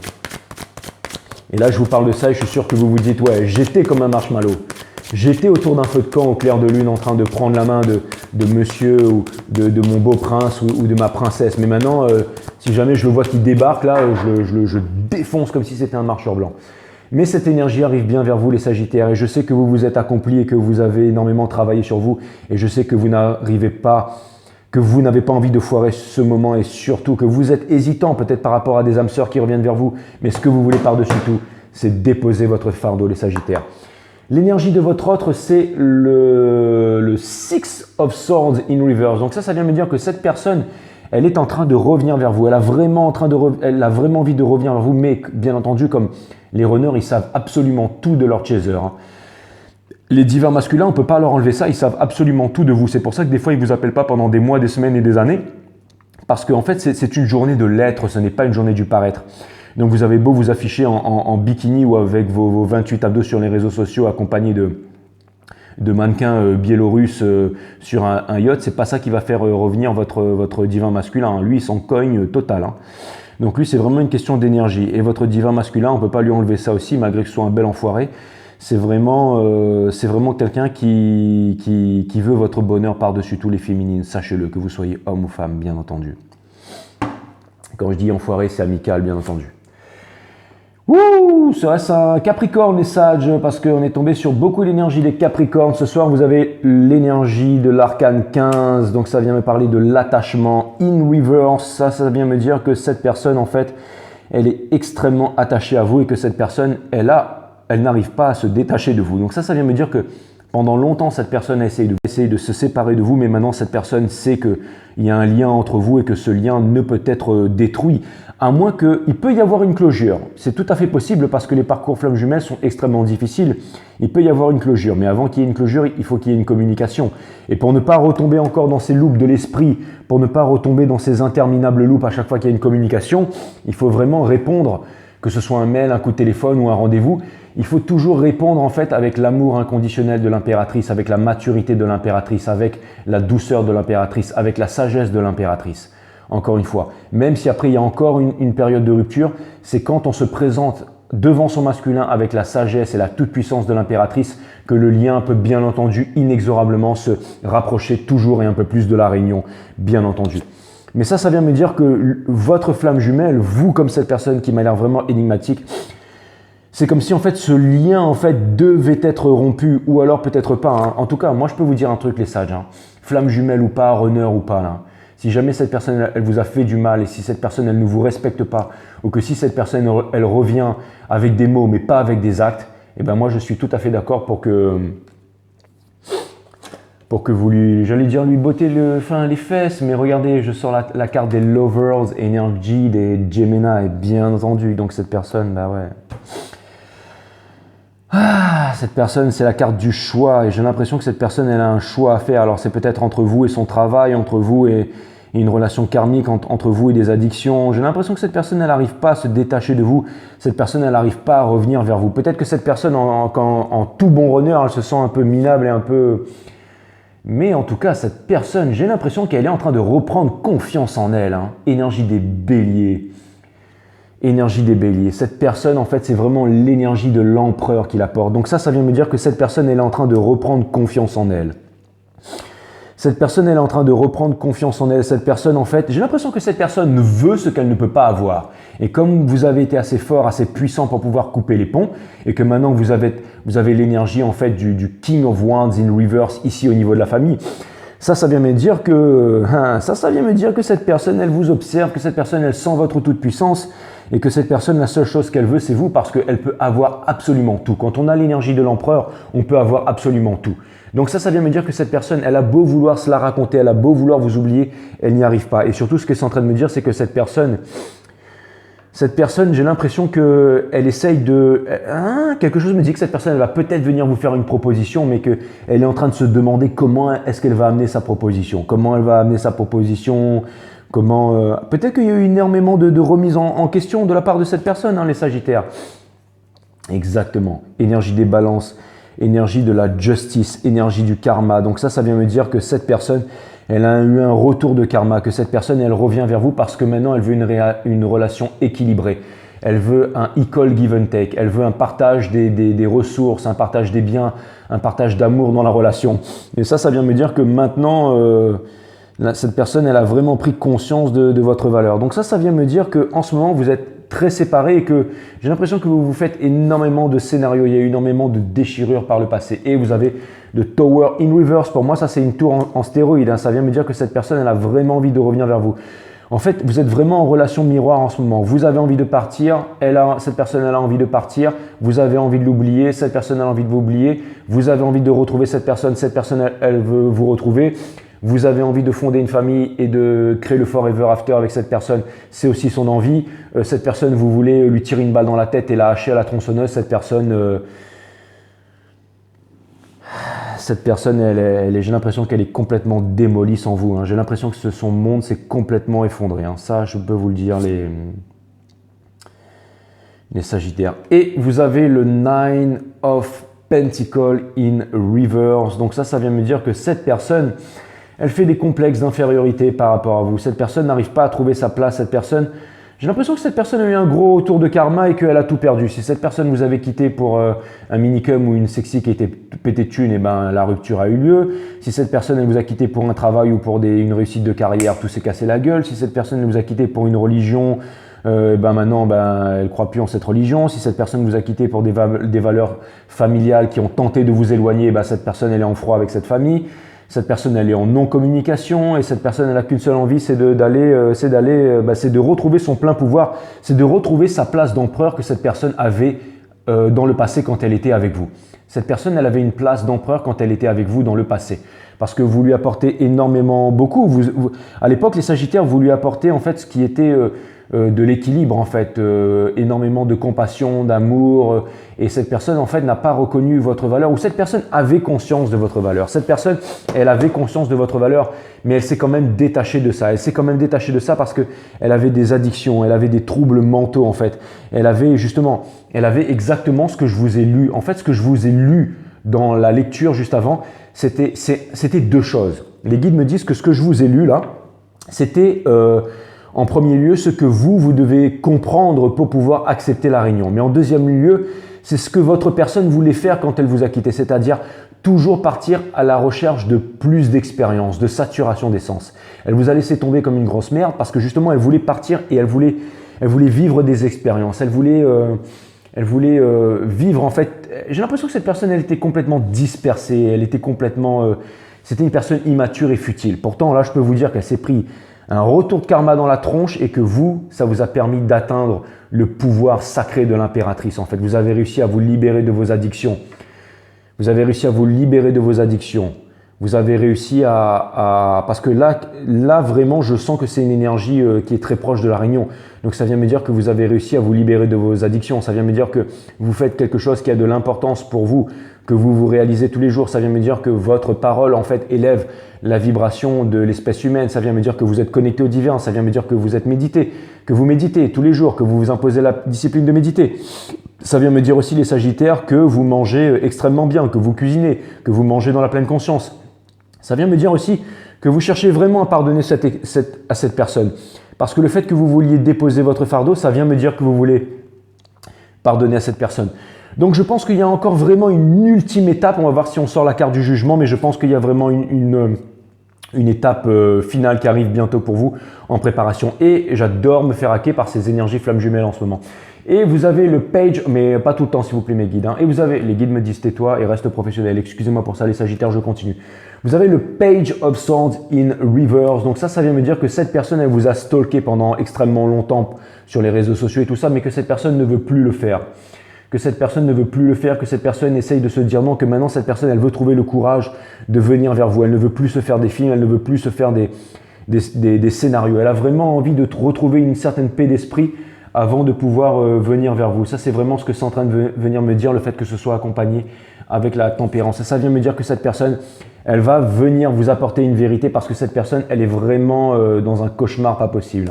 Et là, je vous parle de ça et je suis sûr que vous vous dites « ouais, j'étais comme un marshmallow ». J'étais autour d'un feu de camp au clair de lune en train de prendre la main de monsieur ou de mon beau prince ou de ma princesse. Mais maintenant, si jamais je le vois qui débarque là, je défonce comme si c'était un marcheur blanc. Mais cette énergie arrive bien vers vous les Sagittaires et je sais que vous vous êtes accomplis et que vous avez énormément travaillé sur vous et je sais que vous n'avez pas envie de foirer ce moment et surtout que vous êtes hésitant peut-être par rapport à des âmes sœurs qui reviennent vers vous. Mais ce que vous voulez par-dessus tout, c'est déposer votre fardeau les Sagittaires. L'énergie de votre autre, c'est le Six of Swords in Reverse. Donc ça vient me dire que cette personne, elle est en train de revenir vers vous. Elle a vraiment envie de revenir vers vous, mais bien entendu, comme les runners, ils savent absolument tout de leur chaser. Les divins masculins, on ne peut pas leur enlever ça, ils savent absolument tout de vous. C'est pour ça que des fois, ils ne vous appellent pas pendant des mois, des semaines et des années. Parce qu'en fait, c'est une journée de l'être, ce n'est pas une journée du paraître. Donc vous avez beau vous afficher en bikini ou avec vos 28 abdos sur les réseaux sociaux accompagnés de mannequins biélorusses sur un yacht, c'est pas ça qui va faire revenir votre divin masculin. Lui, il s'en cogne total. Donc lui, c'est vraiment une question d'énergie. Et votre divin masculin, on ne peut pas lui enlever ça aussi, malgré que ce soit un bel enfoiré. C'est vraiment quelqu'un qui veut votre bonheur par-dessus tous les féminines. Sachez-le, que vous soyez homme ou femme, bien entendu. Quand je dis enfoiré, c'est amical, bien entendu. Ouh, serait-ce un Capricorne les sages, parce qu'on est tombé sur beaucoup d'énergie des Capricornes. Ce soir, vous avez l'énergie de l'arcane 15, donc ça vient me parler de l'attachement in reverse. Ça vient me dire que cette personne, en fait, elle est extrêmement attachée à vous et que cette personne, elle n'arrive pas à se détacher de vous. Donc ça vient me dire que pendant longtemps, cette personne a essayé de se séparer de vous, mais maintenant, cette personne sait qu'il y a un lien entre vous et que ce lien ne peut être détruit, à moins qu'il peut y avoir une closure. C'est tout à fait possible parce que les parcours flammes jumelles sont extrêmement difficiles. Il peut y avoir une closure, mais avant qu'il y ait une closure, il faut qu'il y ait une communication. Et pour ne pas retomber encore dans ces loops de l'esprit, pour ne pas retomber dans ces interminables loops à chaque fois qu'il y a une communication, il faut vraiment répondre, que ce soit un mail, un coup de téléphone ou un rendez-vous. Il faut toujours répondre en fait avec l'amour inconditionnel de l'impératrice, avec la maturité de l'impératrice, avec la douceur de l'impératrice, avec la sagesse de l'impératrice. Encore une fois, même si après il y a encore une période de rupture, c'est quand on se présente devant son masculin avec la sagesse et la toute-puissance de l'impératrice que le lien peut bien entendu inexorablement se rapprocher toujours et un peu plus de la réunion, bien entendu. Mais ça vient me dire que votre flamme jumelle, vous comme cette personne qui m'a l'air vraiment énigmatique, c'est comme si en fait ce lien en fait devait être rompu ou alors peut-être pas. En tout cas, moi je peux vous dire un truc les sages, flamme jumelle ou pas, runner ou pas là. Si jamais cette personne elle vous a fait du mal et si cette personne elle ne vous respecte pas ou que si cette personne elle revient avec des mots mais pas avec des actes, eh ben moi je suis tout à fait d'accord pour que vous lui botter les fesses, mais regardez, je sors la carte des Lovers, Energy, des Gemini, bien entendu, donc cette personne, bah ouais. Cette personne, c'est la carte du choix et j'ai l'impression que cette personne, elle a un choix à faire. Alors c'est peut-être entre vous et son travail, entre vous et une relation karmique, entre vous et des addictions. J'ai l'impression que cette personne, elle n'arrive pas à se détacher de vous. Cette personne, elle n'arrive pas à revenir vers vous. Peut-être que cette personne, en tout bon runner, elle se sent un peu minable et un peu... Mais en tout cas, cette personne, j'ai l'impression qu'elle est en train de reprendre confiance en elle. Énergie des béliers. Énergie des béliers. Cette personne, en fait, c'est vraiment l'énergie de l'empereur qui la porte. Donc ça vient me dire que cette personne, elle est en train de reprendre confiance en elle. Cette personne, elle est en train de reprendre confiance en elle. Cette personne, en fait, j'ai l'impression que cette personne veut ce qu'elle ne peut pas avoir. Et comme vous avez été assez fort, assez puissant pour pouvoir couper les ponts, et que maintenant vous avez l'énergie, en fait, du King of Wands in reverse ici au niveau de la famille, ça vient me dire que, cette personne, elle vous observe, que cette personne, elle sent votre toute puissance, et que cette personne, la seule chose qu'elle veut, c'est vous, parce qu'elle peut avoir absolument tout. Quand on a l'énergie de l'empereur, on peut avoir absolument tout. Donc ça vient me dire que cette personne, elle a beau vouloir se la raconter, elle a beau vouloir vous oublier, elle n'y arrive pas. Et surtout, ce qu'elle est en train de me dire, c'est que cette personne, j'ai l'impression qu'elle essaye de... quelque chose me dit que cette personne, elle va peut-être venir vous faire une proposition, mais qu'elle est en train de se demander comment est-ce qu'elle va amener sa proposition. Comment elle va amener sa proposition, peut-être qu'il y a eu énormément de remise en question de la part de cette personne, les Sagittaires. Exactement. Énergie des balances, énergie de la justice, énergie du karma. Donc ça vient me dire que cette personne, elle a eu un retour de karma, que cette personne, elle revient vers vous parce que maintenant, elle veut une relation équilibrée. Elle veut un equal give and take. Elle veut un partage des ressources, un partage des biens, un partage d'amour dans la relation. Et ça vient me dire que maintenant, cette personne, elle a vraiment pris conscience de votre valeur. Donc ça vient me dire qu'en ce moment, vous êtes très séparés et que j'ai l'impression que vous vous faites énormément de scénarios. Il y a eu énormément de déchirures par le passé. Et vous avez le Tower in Reverse. Pour moi, ça, c'est une tour en stéroïde. Ça vient me dire que cette personne, elle a vraiment envie de revenir vers vous. En fait, vous êtes vraiment en relation miroir en ce moment. Vous avez envie de partir, cette personne, elle a envie de partir. Vous avez envie de l'oublier, cette personne, elle a envie de vous oublier. Vous avez envie de retrouver cette personne, elle veut vous retrouver. Vous avez envie de fonder une famille et de créer le forever after avec cette personne, c'est aussi son envie. Cette personne, vous voulez lui tirer une balle dans la tête et la hacher à la tronçonneuse. Cette personne, j'ai l'impression qu'elle est complètement démolie sans vous. J'ai l'impression que son monde s'est complètement effondré. Ça, je peux vous le dire, les Sagittaires. Et vous avez le Nine of Pentacles in Reverse. Donc ça vient me dire que cette personne, elle fait des complexes d'infériorité par rapport à vous. Cette personne n'arrive pas à trouver sa place. J'ai l'impression que cette personne a eu un gros tour de karma et qu'elle a tout perdu. Si cette personne vous avait quitté pour un minicum ou une sexy qui était pété de thunes, la rupture a eu lieu. Si cette personne elle vous a quitté pour un travail ou pour une réussite de carrière, tout s'est cassé la gueule. Si cette personne vous a quitté pour une religion, maintenant elle ne croit plus en cette religion. Si cette personne vous a quitté pour des valeurs familiales qui ont tenté de vous éloigner, cette personne elle est en froid avec cette famille. Cette personne, elle est en non-communication et cette personne, elle n'a qu'une seule envie, c'est de retrouver son plein pouvoir, c'est de retrouver sa place d'empereur que cette personne avait dans le passé quand elle était avec vous. Cette personne, elle avait une place d'empereur quand elle était avec vous dans le passé parce que vous lui apportez énormément, beaucoup. À l'époque, les Sagittaires, vous lui apportez en fait ce qui était de l'équilibre en fait, énormément de compassion, d'amour, et cette personne en fait n'a pas reconnu votre valeur, ou cette personne avait conscience de votre valeur. Cette personne, elle avait conscience de votre valeur, mais elle s'est quand même détachée de ça. Elle s'est quand même détachée de ça parce que elle avait des addictions, elle avait des troubles mentaux en fait. Elle avait exactement ce que je vous ai lu. En fait, ce que je vous ai lu dans la lecture juste avant, c'était deux choses. Les guides me disent que ce que je vous ai lu là, c'était en premier lieu, ce que vous devez comprendre pour pouvoir accepter la réunion. Mais en deuxième lieu, c'est ce que votre personne voulait faire quand elle vous a quitté, c'est-à-dire toujours partir à la recherche de plus d'expérience, de saturation d'essence. Elle vous a laissé tomber comme une grosse merde parce que justement, elle voulait partir et elle voulait vivre des expériences. Elle voulait vivre en fait. J'ai l'impression que cette personne, elle était complètement dispersée, c'était une personne immature et futile. Pourtant, là, je peux vous dire qu'elle s'est pris un retour de karma dans la tronche et que ça vous a permis d'atteindre le pouvoir sacré de l'impératrice. En fait, vous avez réussi à vous libérer de vos addictions. Vous avez réussi à vous libérer de vos addictions. Vous avez réussi parce que là vraiment, je sens que c'est une énergie qui est très proche de la réunion. Donc ça vient me dire que vous avez réussi à vous libérer de vos addictions. Ça vient me dire que vous faites quelque chose qui a de l'importance pour vous, que vous vous réalisez tous les jours. Ça vient me dire que votre parole en fait élève la vibration de l'espèce humaine. Ça vient me dire que vous êtes connecté au divin. Ça vient me dire que vous êtes médité, que vous méditez tous les jours, que vous vous imposez la discipline de méditer. Ça vient me dire aussi les Sagittaires que vous mangez extrêmement bien, que vous cuisinez, que vous mangez dans la pleine conscience. Ça vient me dire aussi que vous cherchez vraiment à pardonner à cette personne. Parce que le fait que vous vouliez déposer votre fardeau, ça vient me dire que vous voulez pardonner à cette personne. Donc je pense qu'il y a encore vraiment une ultime étape. On va voir si on sort la carte du jugement, mais je pense qu'il y a vraiment une étape finale qui arrive bientôt pour vous en préparation. Et j'adore me faire hacker par ces énergies flammes jumelles en ce moment. Et vous avez le page, mais pas tout le temps s'il vous plaît mes guides. Et vous avez, les guides me disent tais-toi et reste professionnel. Excusez-moi pour ça les Sagittaires, je continue. Vous avez le Page of Swords in Reverse. Donc ça vient me dire que cette personne, elle vous a stalké pendant extrêmement longtemps sur les réseaux sociaux et tout ça, mais que cette personne ne veut plus le faire. Que cette personne ne veut plus le faire, que cette personne essaye de se dire non, que maintenant cette personne, elle veut trouver le courage de venir vers vous. Elle ne veut plus se faire des films, elle ne veut plus se faire des scénarios. Elle a vraiment envie de retrouver une certaine paix d'esprit avant de pouvoir venir vers vous. Ça, c'est vraiment ce que c'est en train de venir me dire, le fait que ce soit accompagné avec la tempérance. Et ça vient me dire que cette personne, elle va venir vous apporter une vérité parce que cette personne, elle est vraiment dans un cauchemar pas possible.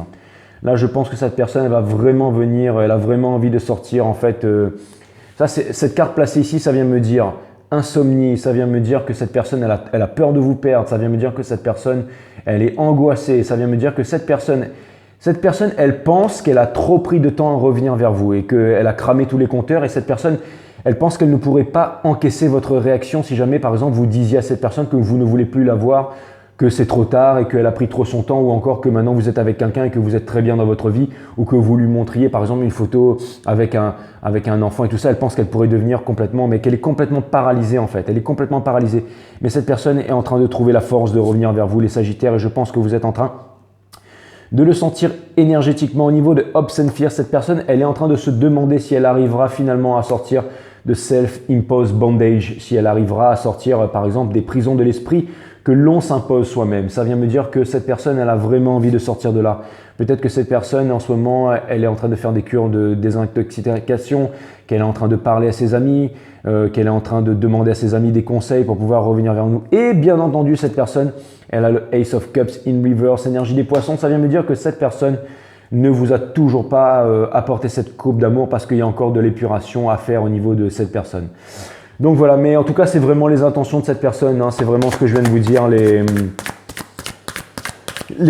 Là, je pense que cette personne, elle va vraiment venir, elle a vraiment envie de sortir. En fait, cette carte placée ici, ça vient me dire insomnie, ça vient me dire que cette personne, elle a peur de vous perdre, ça vient me dire que cette personne, elle est angoissée, ça vient me dire que cette personne, elle pense qu'elle a trop pris de temps à revenir vers vous et qu'elle a cramé tous les compteurs et cette personne, elle pense qu'elle ne pourrait pas encaisser votre réaction si jamais, par exemple, vous disiez à cette personne que vous ne voulez plus la voir, que c'est trop tard et qu'elle a pris trop son temps ou encore que maintenant vous êtes avec quelqu'un et que vous êtes très bien dans votre vie ou que vous lui montriez, par exemple, une photo avec un enfant et tout ça. Elle pense qu'elle pourrait devenir complètement, mais qu'elle est complètement paralysée en fait. Elle est complètement paralysée. Mais cette personne est en train de trouver la force de revenir vers vous, les Sagittaires, et je pense que vous êtes en train de le sentir énergétiquement au niveau de Hopes and Fear. Cette personne, elle est en train de se demander si elle arrivera finalement à sortir de self-imposed bondage, si elle arrivera à sortir par exemple des prisons de l'esprit que l'on s'impose soi-même. Ça vient me dire que cette personne, elle a vraiment envie de sortir de là. Peut-être que cette personne, en ce moment, elle est en train de faire des cures de désintoxication, qu'elle est en train de parler à ses amis, qu'elle est en train de demander à ses amis des conseils pour pouvoir revenir vers nous. Et bien entendu, cette personne, elle a le Ace of Cups in Reverse, énergie des poissons. Ça vient me dire que cette personne ne vous a toujours pas apporté cette coupe d'amour parce qu'il y a encore de l'épuration à faire au niveau de cette personne. Donc voilà, mais en tout cas, c'est vraiment les intentions de cette personne, hein, c'est vraiment ce que je viens de vous dire, les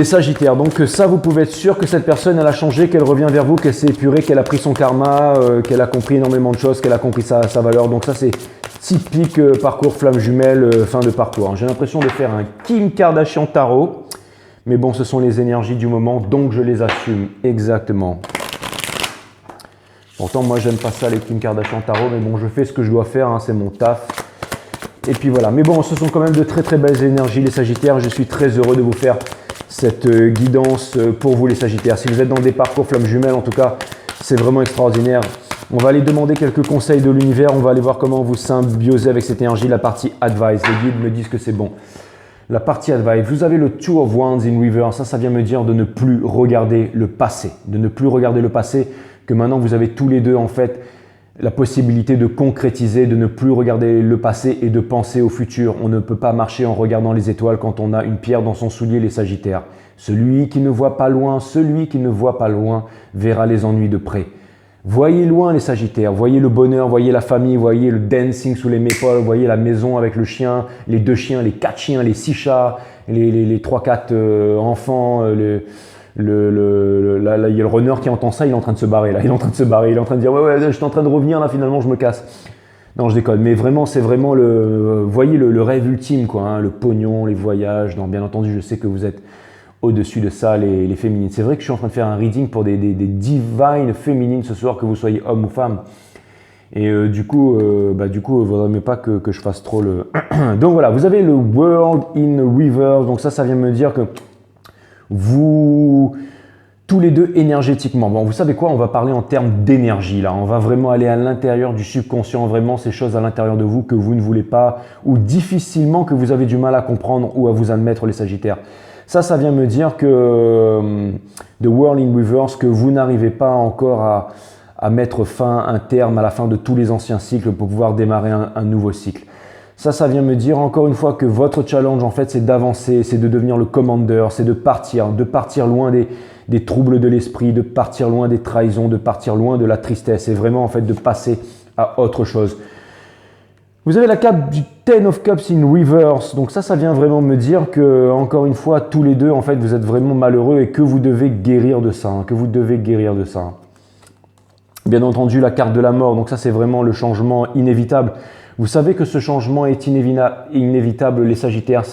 Sagittaires. Donc ça, vous pouvez être sûr que cette personne, elle a changé, qu'elle revient vers vous, qu'elle s'est épurée, qu'elle a pris son karma, qu'elle a compris énormément de choses, qu'elle a compris sa valeur. Donc ça, c'est typique parcours flamme jumelle, fin de parcours. J'ai l'impression de faire un Kim Kardashian tarot, mais bon, ce sont les énergies du moment, donc je les assume exactement. Pourtant, moi, j'aime pas ça, les Kim Kardashian tarot, mais bon, je fais ce que je dois faire, hein, c'est mon taf. Et puis voilà. Mais bon, ce sont quand même de très très belles énergies, les Sagittaires. Je suis très heureux de vous faire cette guidance pour vous, les Sagittaires. Si vous êtes dans des parcours flammes jumelles, en tout cas, c'est vraiment extraordinaire. On va aller demander quelques conseils de l'univers. On va aller voir comment vous symbioser avec cette énergie. La partie advice, les guides me disent que c'est bon. La partie advice, vous avez le Two of Wands in Reverse. Ça vient me dire de ne plus regarder le passé. De ne plus regarder le passé. Que maintenant vous avez tous les deux en fait la possibilité de concrétiser, de ne plus regarder le passé et de penser au futur. On ne peut pas marcher en regardant les étoiles quand on a une pierre dans son soulier, les Sagittaires. Celui qui ne voit pas loin, verra les ennuis de près. Voyez loin les Sagittaires, voyez le bonheur, voyez la famille, voyez le dancing sous les mépaules, voyez la maison avec le chien, les 2 chiens, les 4 chiens, les 6 chats, les 3-4 enfants, là, il y a le runner qui entend ça, il est en train de se barrer là, il est en train de dire ouais, je suis en train de revenir là, finalement je me casse. Non, je déconne, mais vraiment c'est vraiment voyez le rêve ultime quoi, hein, le pognon, les voyages. Non, bien entendu, je sais que vous êtes au-dessus de ça, les féminines. C'est vrai que je suis en train de faire un reading pour des divines féminines ce soir, que vous soyez homme ou femme. Et du coup, vous ne vaudrait mieux pas que je fasse trop le... Donc voilà, vous avez le World in Reverse, donc ça vient me dire que vous tous les deux énergétiquement. Bon, vous savez quoi, on va parler en termes d'énergie là. On va vraiment aller à l'intérieur du subconscient, vraiment ces choses à l'intérieur de vous que vous ne voulez pas ou difficilement que vous avez du mal à comprendre ou à vous admettre les Sagittaires. Ça vient me dire que The World in Reverse, que vous n'arrivez pas encore à mettre fin, un terme à la fin de tous les anciens cycles pour pouvoir démarrer un nouveau cycle. Ça vient me dire encore une fois que votre challenge en fait c'est d'avancer, c'est de devenir le commander, c'est de partir loin des troubles de l'esprit, de partir loin des trahisons, de partir loin de la tristesse et vraiment en fait de passer à autre chose. Vous avez la carte du Ten of Cups in Reverse, donc ça vient vraiment me dire que encore une fois tous les deux en fait vous êtes vraiment malheureux et que vous devez guérir de ça, Bien entendu la carte de la mort, donc ça c'est vraiment le changement inévitable. Vous savez que ce changement est inévitable, les Sagittaires,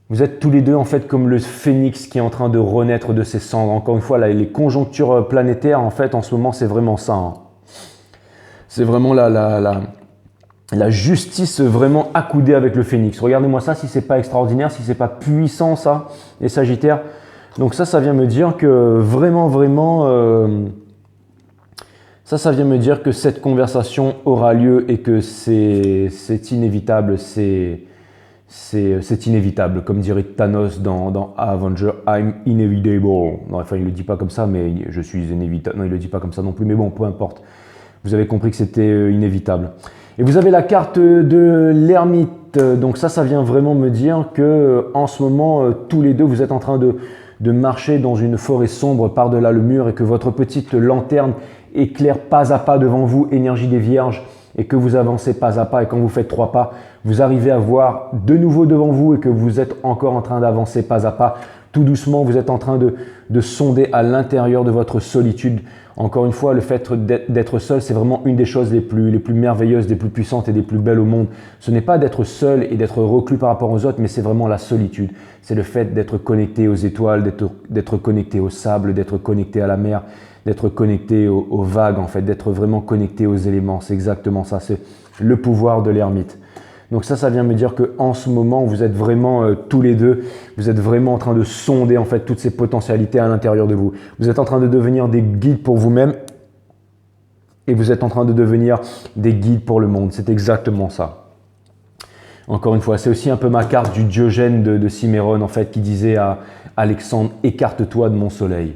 vous êtes tous les deux en fait comme le phénix qui est en train de renaître de ses cendres. Encore une fois, là, les conjonctures planétaires, en fait, en ce moment, c'est vraiment ça. C'est vraiment la justice vraiment accoudée avec le phénix. Regardez-moi ça, si c'est pas extraordinaire, si c'est pas puissant, ça, les Sagittaires. Donc ça vient me dire que vraiment, ça vient me dire que cette conversation aura lieu et que c'est inévitable, c'est inévitable. Comme dirait Thanos dans Avenger, I'm inevitable. Non, enfin, il ne le dit pas comme ça, mais je suis inévitable. Non, il ne le dit pas comme ça non plus, mais bon, peu importe. Vous avez compris que c'était inévitable. Et vous avez la carte de l'ermite. Donc ça vient vraiment me dire que en ce moment, tous les deux, vous êtes en train de marcher dans une forêt sombre par-delà le mur et que votre petite lanterne éclaire pas à pas devant vous, énergie des vierges, et que vous avancez pas à pas et quand vous faites 3 pas, vous arrivez à voir de nouveau devant vous et que vous êtes encore en train d'avancer pas à pas. Tout doucement, vous êtes en train de sonder à l'intérieur de votre solitude. Encore une fois, le fait d'être seul, c'est vraiment une des choses les plus merveilleuses, les plus puissantes et les plus belles au monde. Ce n'est pas d'être seul et d'être reclus par rapport aux autres, mais c'est vraiment la solitude. C'est le fait d'être connecté aux étoiles, d'être connecté au sable, d'être connecté à la mer, d'être connecté aux vagues, en fait, d'être vraiment connecté aux éléments. C'est exactement ça, c'est le pouvoir de l'ermite. Donc ça vient me dire qu'en ce moment, vous êtes vraiment tous les deux, vous êtes vraiment en train de sonder en fait toutes ces potentialités à l'intérieur de vous. Vous êtes en train de devenir des guides pour vous-même et vous êtes en train de devenir des guides pour le monde. C'est exactement ça. Encore une fois, c'est aussi un peu ma carte du Diogène de Cimmérone en fait qui disait à Alexandre, écarte-toi de mon soleil.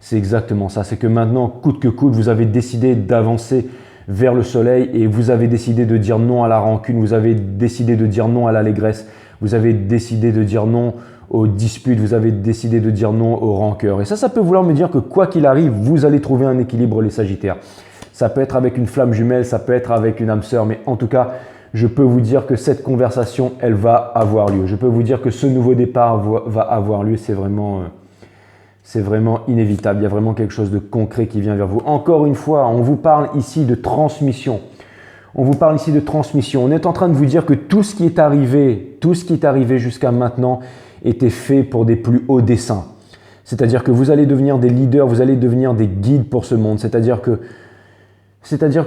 C'est exactement ça, c'est que maintenant, coûte que coûte, vous avez décidé d'avancer vers le soleil et vous avez décidé de dire non à la rancune, vous avez décidé de dire non à l'allégresse, vous avez décidé de dire non aux disputes, vous avez décidé de dire non aux rancœurs. Et ça peut vouloir me dire que quoi qu'il arrive, vous allez trouver un équilibre les Sagittaires. Ça peut être avec une flamme jumelle, ça peut être avec une âme sœur, mais en tout cas, je peux vous dire que cette conversation, elle va avoir lieu. Je peux vous dire que ce nouveau départ va avoir lieu, c'est vraiment inévitable. Il y a vraiment quelque chose de concret qui vient vers vous. Encore une fois, on vous parle ici de transmission. On est en train de vous dire que tout ce qui est arrivé jusqu'à maintenant était fait pour des plus hauts desseins. C'est-à-dire que vous allez devenir des leaders, vous allez devenir des guides pour ce monde. C'est-à-dire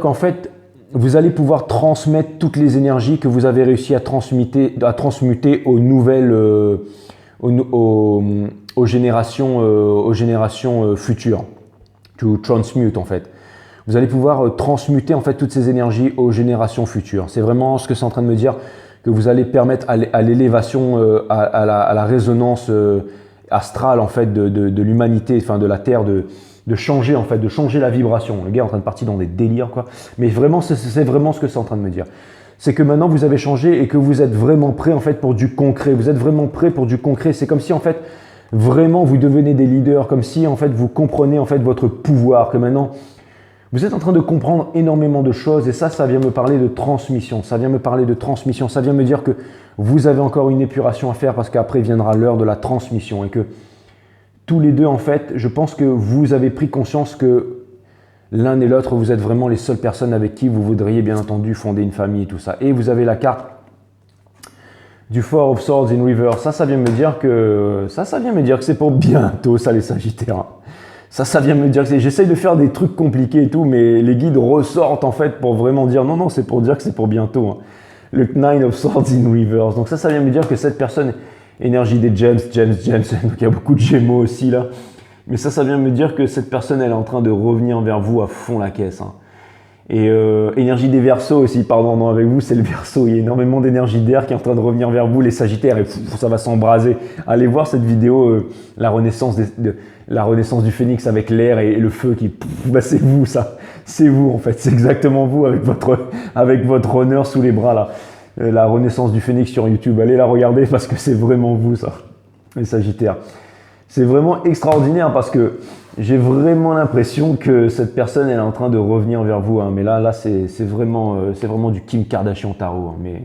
qu'en fait, vous allez pouvoir transmettre toutes les énergies que vous avez réussi à transmuter aux nouvelles... aux générations futures, to transmute en fait. Vous allez pouvoir transmuter en fait toutes ces énergies aux générations futures. C'est vraiment ce que c'est en train de me dire, que vous allez permettre à l'élévation, à la résonance astrale en fait de l'humanité, enfin de la Terre, de changer en fait, de changer la vibration. Le gars est en train de partir dans des délires quoi. Mais vraiment, c'est vraiment ce que c'est en train de me dire. C'est que maintenant vous avez changé et que vous êtes vraiment prêt en fait pour du concret. Vous êtes vraiment prêt pour du concret. C'est comme si en fait vraiment vous devenez des leaders, comme si en fait vous comprenez en fait votre pouvoir, que maintenant vous êtes en train de comprendre énormément de choses et ça vient me parler de transmission. Ça vient me dire que vous avez encore une épuration à faire parce qu'après viendra l'heure de la transmission et que tous les deux en fait, je pense que vous avez pris conscience que l'un et l'autre, vous êtes vraiment les seules personnes avec qui vous voudriez bien entendu fonder une famille et tout ça. Et vous avez la carte du Four of Swords in Reverse. Ça vient me dire que c'est pour bientôt ça les Sagittaires. Ça vient me dire que j'essaye de faire des trucs compliqués et tout, mais les guides ressortent en fait pour vraiment dire non, c'est pour dire que c'est pour bientôt. Hein. Le Nine of Swords in Reverse. Donc ça vient me dire que cette personne, énergie des gems, donc il y a beaucoup de Gémeaux aussi là. Mais ça vient me dire que cette personne, elle est en train de revenir vers vous à fond la caisse. Hein. Et énergie des Verseaux aussi, pardon, non, avec vous, c'est le Verseau. Il y a énormément d'énergie d'air qui est en train de revenir vers vous, les Sagittaires, et ça va s'embraser. Allez voir cette vidéo, la renaissance du phénix avec l'air et le feu qui... Bah, c'est vous, ça. C'est vous, en fait. C'est exactement vous avec votre honneur sous les bras, là. La renaissance du phénix sur YouTube. Allez la regarder parce que c'est vraiment vous, ça, les Sagittaires. C'est vraiment extraordinaire parce que j'ai vraiment l'impression que cette personne elle est en train de revenir vers vous. Hein. Mais là c'est vraiment du Kim Kardashian Tarot. Hein. Mais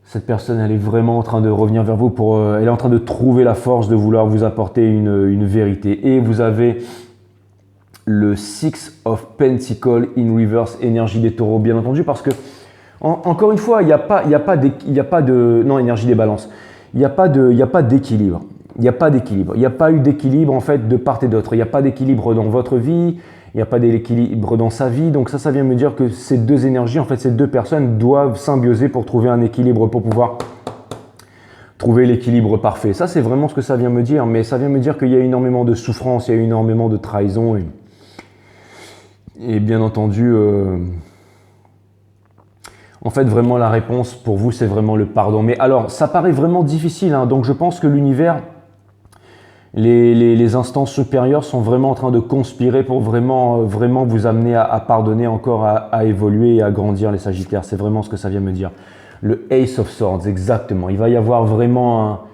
cette personne elle est vraiment en train de revenir vers vous. Elle est en train de trouver la force de vouloir vous apporter une vérité. Et vous avez le Six of Pentacles in reverse, énergie des taureaux, bien entendu, parce que encore une fois, il n'y a pas de non, énergie des balances. Il n'y a pas d'équilibre. Il n'y a pas d'équilibre. Il n'y a pas eu d'équilibre en fait de part et d'autre. Il n'y a pas d'équilibre dans votre vie. Il n'y a pas d'équilibre dans sa vie. Donc ça vient me dire que ces deux énergies, en fait, ces deux personnes doivent symbioser pour trouver un équilibre, pour pouvoir trouver l'équilibre parfait. Ça, c'est vraiment ce que ça vient me dire. Mais ça vient me dire qu'il y a énormément de souffrance, il y a énormément de trahison. Et bien entendu, en fait, vraiment, la réponse pour vous, c'est vraiment le pardon. Mais alors, ça paraît vraiment difficile. Hein. Donc, je pense que l'univers... Les instances supérieures sont vraiment en train de conspirer pour vraiment vous amener à pardonner, encore à évoluer et à grandir, les Sagittaires. C'est vraiment ce que ça vient me dire. Le Ace of Swords, exactement. Il va y avoir vraiment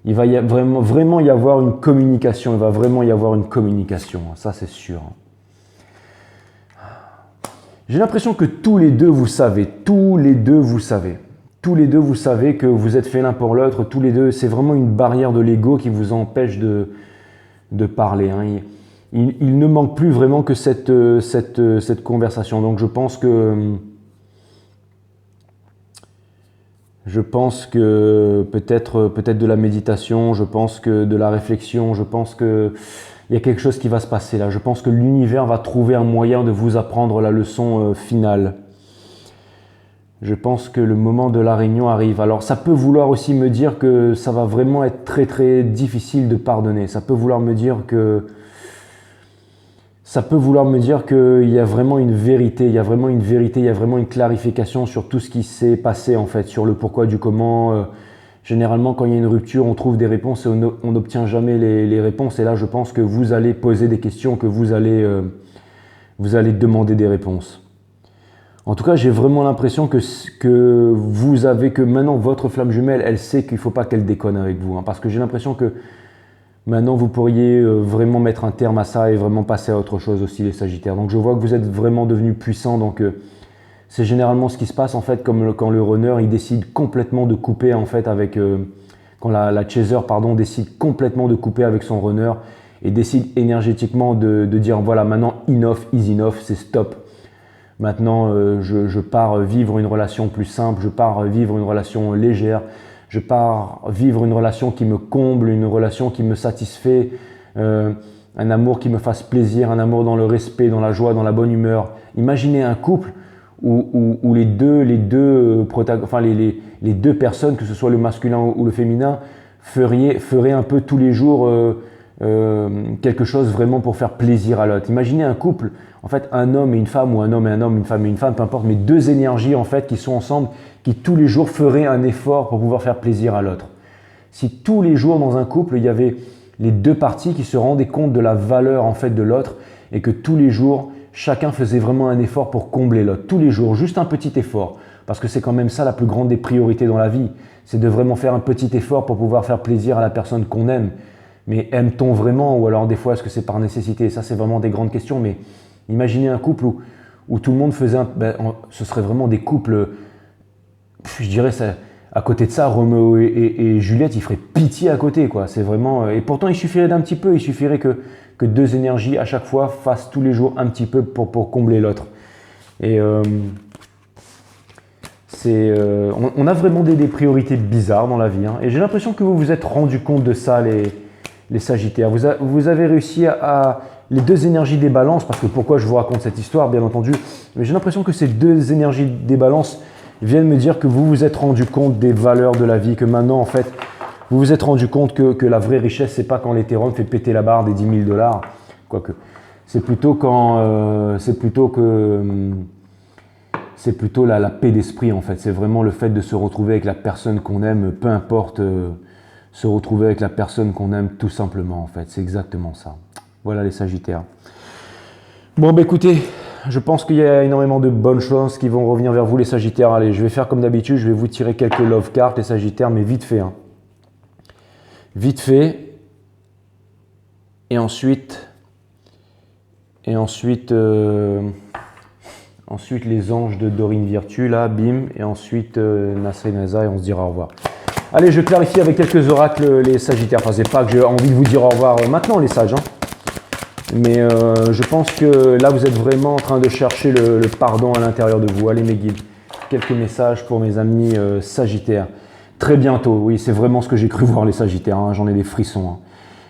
vraiment y avoir une communication. Il va vraiment y avoir une communication. Ça, c'est sûr. J'ai l'impression que tous les deux, vous savez. Tous les deux, vous savez. Tous les deux, vous savez que vous êtes fait l'un pour l'autre. Tous les deux, c'est vraiment une barrière de l'ego qui vous empêche de parler. Hein. Il ne manque plus vraiment que cette conversation. Donc, je pense que peut-être de la méditation, je pense que de la réflexion, je pense que il y a quelque chose qui va se passer là. Je pense que l'univers va trouver un moyen de vous apprendre la leçon finale. Je pense que le moment de la réunion arrive. Alors, ça peut vouloir aussi me dire que ça va vraiment être très très difficile de pardonner. Ça peut vouloir me dire qu'il y a vraiment une vérité, il y a vraiment une clarification sur tout ce qui s'est passé en fait, sur le pourquoi du comment. Généralement, quand il y a une rupture, on trouve des réponses et on n'obtient jamais les réponses. Et là, je pense que vous allez poser des questions, que vous allez demander des réponses. En tout cas, j'ai vraiment l'impression que maintenant votre flamme jumelle, elle sait qu'il ne faut pas qu'elle déconne avec vous. Hein, parce que j'ai l'impression que maintenant, vous pourriez vraiment mettre un terme à ça et vraiment passer à autre chose aussi, les Sagittaires. Donc, je vois que vous êtes vraiment devenus puissants. Donc, c'est généralement ce qui se passe en fait, comme quand le runner, il décide complètement de couper en fait avec... quand la chaser, pardon, décide complètement de couper avec son runner et décide énergétiquement de dire, voilà, maintenant, enough is enough, c'est stop. Maintenant, je pars vivre une relation plus simple, je pars vivre une relation légère, je pars vivre une relation qui me comble, une relation qui me satisfait, un amour qui me fasse plaisir, un amour dans le respect, dans la joie, dans la bonne humeur. Imaginez un couple où les deux personnes, que ce soit le masculin ou le féminin, feraient un peu tous les jours quelque chose vraiment pour faire plaisir à l'autre. Imaginez un couple, en fait un homme et une femme, ou un homme et un homme, une femme et une femme, peu importe, mais deux énergies en fait qui sont ensemble, qui tous les jours feraient un effort pour pouvoir faire plaisir à l'autre. Si tous les jours dans un couple, il y avait les deux parties qui se rendaient compte de la valeur en fait de l'autre et que tous les jours, chacun faisait vraiment un effort pour combler l'autre. Tous les jours, juste un petit effort. Parce que c'est quand même ça la plus grande des priorités dans la vie. C'est de vraiment faire un petit effort pour pouvoir faire plaisir à la personne qu'on aime. Mais aime-t-on vraiment, ou alors des fois est-ce que c'est par nécessité? Ça c'est vraiment des grandes questions, mais imaginez un couple où tout le monde faisait ce serait vraiment des couples, je dirais ça, à côté de ça, Roméo et Juliette, ils feraient pitié à côté, quoi. C'est vraiment, et pourtant il suffirait d'un petit peu, il suffirait que deux énergies à chaque fois fassent tous les jours un petit peu pour combler l'autre. Et on a vraiment des priorités bizarres dans la vie, hein. Et j'ai l'impression que vous vous êtes rendu compte de ça, les Sagittaires. Vous avez réussi à les deux énergies des balances, parce que pourquoi je vous raconte cette histoire, bien entendu, mais j'ai l'impression que ces deux énergies des balances viennent me dire que vous vous êtes rendu compte des valeurs de la vie, que maintenant, en fait, vous vous êtes rendu compte que la vraie richesse, c'est pas quand l'Ethereum fait péter la barre des 10 000 $, quoique. C'est plutôt c'est plutôt la paix d'esprit en fait. C'est vraiment le fait de se retrouver avec la personne qu'on aime, peu importe, se retrouver avec la personne qu'on aime tout simplement en fait. C'est exactement ça. Voilà les Sagittaires. Bon bah écoutez, je pense qu'il y a énormément de bonnes choses qui vont revenir vers vous les Sagittaires. Allez, je vais faire comme d'habitude, je vais vous tirer quelques love cards les Sagittaires, mais vite fait. Hein. Vite fait. Et ensuite les anges de Dorine Virtue, là, bim. Et ensuite Nasri Naza et on se dira au revoir. Allez, je clarifie avec quelques oracles les Sagittaires. Enfin, c'est pas que j'ai envie de vous dire au revoir maintenant les sages. Hein. Mais je pense que là, vous êtes vraiment en train de chercher le pardon à l'intérieur de vous. Allez, mes guides, quelques messages pour mes amis Sagittaires. Très bientôt, oui, c'est vraiment ce que j'ai cru voir les Sagittaires. Hein. J'en ai des frissons. Hein.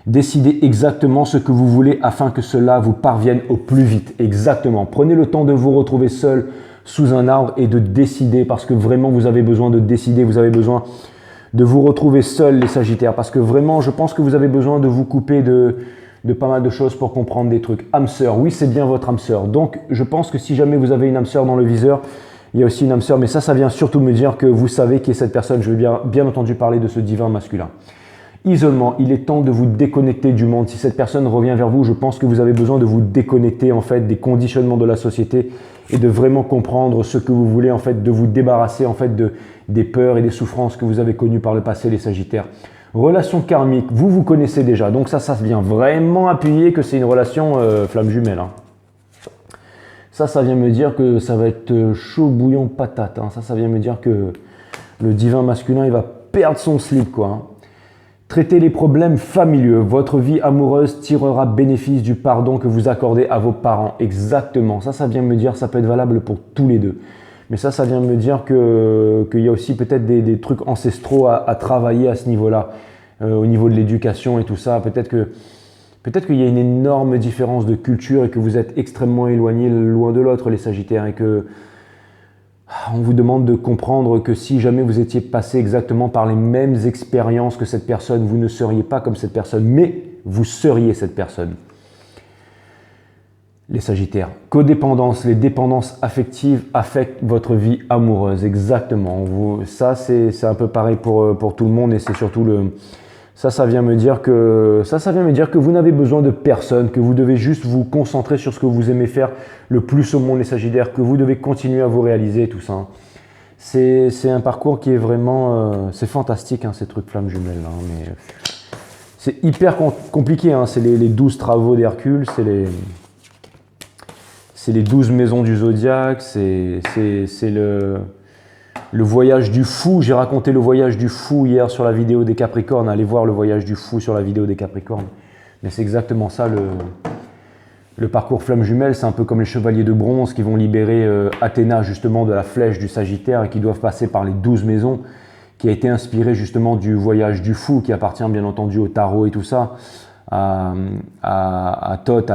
Décidez exactement ce que vous voulez afin que cela vous parvienne au plus vite. Exactement. Prenez le temps de vous retrouver seul sous un arbre et de décider parce que vraiment, vous avez besoin de décider. Vous avez besoin de vous retrouver seul, les Sagittaires, parce que vraiment, je pense que vous avez besoin de vous couper de pas mal de choses pour comprendre des trucs. Âme sœur, oui, c'est bien votre âme sœur. Donc, je pense que si jamais vous avez une âme sœur dans le viseur, il y a aussi une âme sœur, mais ça vient surtout me dire que vous savez qui est cette personne. Je vais bien entendu parler de ce divin masculin. Isolement, il est temps de vous déconnecter du monde. Si cette personne revient vers vous, je pense que vous avez besoin de vous déconnecter en fait des conditionnements de la société et de vraiment comprendre ce que vous voulez en fait, de vous débarrasser en fait des peurs et des souffrances que vous avez connues par le passé, les Sagittaires. Relation karmique, vous connaissez déjà, donc ça vient vraiment appuyer que c'est une relation flamme jumelle. Hein. Ça vient me dire que ça va être chaud bouillon patate. Hein. Ça vient me dire que le divin masculin, il va perdre son slip, quoi. Hein. Traitez les problèmes familiaux. Votre vie amoureuse tirera bénéfice du pardon que vous accordez à vos parents. Exactement. Ça vient me dire, ça peut être valable pour tous les deux. Mais ça vient me dire qu'il y a aussi peut-être des trucs ancestraux à travailler à ce niveau-là, au niveau de l'éducation et tout ça. Peut-être qu'il y a une énorme différence de culture et que vous êtes extrêmement éloignés l'un de l'autre, les Sagittaires, et que on vous demande de comprendre que si jamais vous étiez passé exactement par les mêmes expériences que cette personne, vous ne seriez pas comme cette personne, mais vous seriez cette personne. Les Sagittaires, codépendance, les dépendances affectives affectent votre vie amoureuse, exactement. Ça, c'est un peu pareil pour tout le monde et c'est surtout ça vient me dire que vous n'avez besoin de personne, que vous devez juste vous concentrer sur ce que vous aimez faire le plus au monde, les Sagittaires, que vous devez continuer à vous réaliser, tout ça. C'est un parcours qui est vraiment, c'est fantastique, hein, ces trucs flammes jumelles, hein, mais c'est hyper compliqué, hein, c'est les 12 travaux d'Hercule, c'est les 12 maisons du zodiaque, c'est le voyage du fou. J'ai raconté le voyage du fou hier sur la vidéo des Capricornes. Allez voir le voyage du fou sur la vidéo des Capricornes. Mais c'est exactement ça le parcours flamme jumelle. C'est un peu comme les chevaliers de bronze qui vont libérer Athéna justement de la flèche du Sagittaire et qui doivent passer par les 12 maisons, qui a été inspiré justement du voyage du fou, qui appartient bien entendu au tarot et tout ça, à Thoth,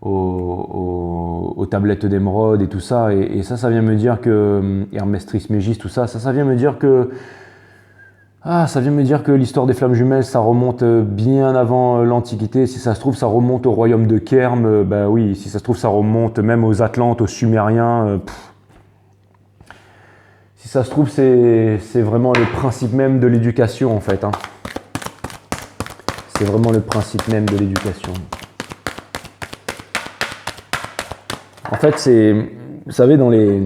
aux tablettes d'émeraude et tout ça, et ça vient me dire que Hermès Trismégiste, tout ça, ça vient me dire que l'histoire des flammes jumelles, ça remonte bien avant l'Antiquité. Si ça se trouve, ça remonte au royaume de Kerm. Ben oui, si ça se trouve, ça remonte même aux Atlantes, aux Sumériens. Si ça se trouve, c'est vraiment le principe même de l'éducation en fait. Hein. C'est vraiment le principe même de l'éducation. En fait, vous savez, dans les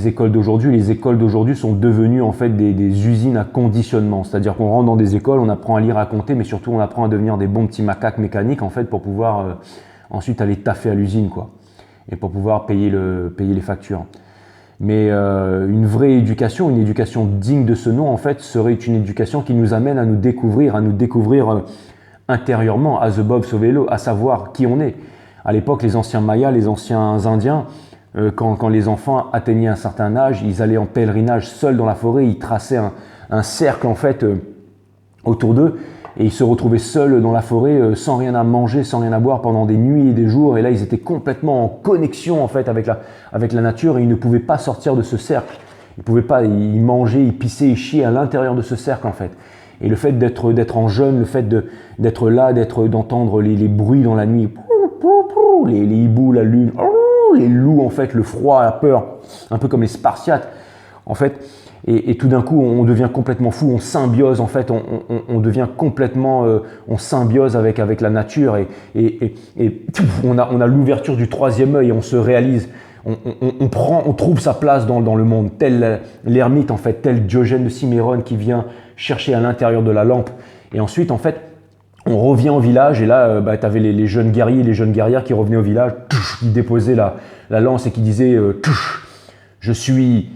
écoles d'aujourd'hui, les écoles d'aujourd'hui sont devenues en fait des usines à conditionnement. C'est-à-dire qu'on rentre dans des écoles, on apprend à lire, à compter, mais surtout on apprend à devenir des bons petits macaques mécaniques en fait pour pouvoir ensuite aller taffer à l'usine, quoi, et pour pouvoir payer les factures. Mais une vraie éducation, une éducation digne de ce nom en fait, serait une éducation qui nous amène à nous découvrir intérieurement, as above so below, à savoir qui on est. À l'époque, les anciens Mayas, les anciens Indiens, quand les enfants atteignaient un certain âge, ils allaient en pèlerinage seuls dans la forêt, ils traçaient un cercle en fait autour d'eux et ils se retrouvaient seuls dans la forêt sans rien à manger, sans rien à boire pendant des nuits et des jours. Et là, ils étaient complètement en connexion en fait avec la nature et ils ne pouvaient pas sortir de ce cercle. Ils pouvaient pas, ils mangeaient, ils pissaient, ils chiaient à l'intérieur de ce cercle en fait. Et le fait d'être en jeûne, le fait d'être là, d'entendre les bruits dans la nuit, les hiboux, la lune, les loups en fait, le froid, la peur, un peu comme les Spartiates en fait. Et tout d'un coup, on devient complètement fou, on symbiose en fait, on devient complètement, on symbiose avec la nature et on a l'ouverture du troisième œil, on se réalise, on trouve sa place dans le monde, tel l'ermite en fait, tel Diogène de Cimérone qui vient chercher à l'intérieur de la lampe. Et ensuite, en fait, on revient au village et là, tu avais les jeunes guerriers, les jeunes guerrières qui revenaient au village, qui déposaient la lance et qui disaient « Je suis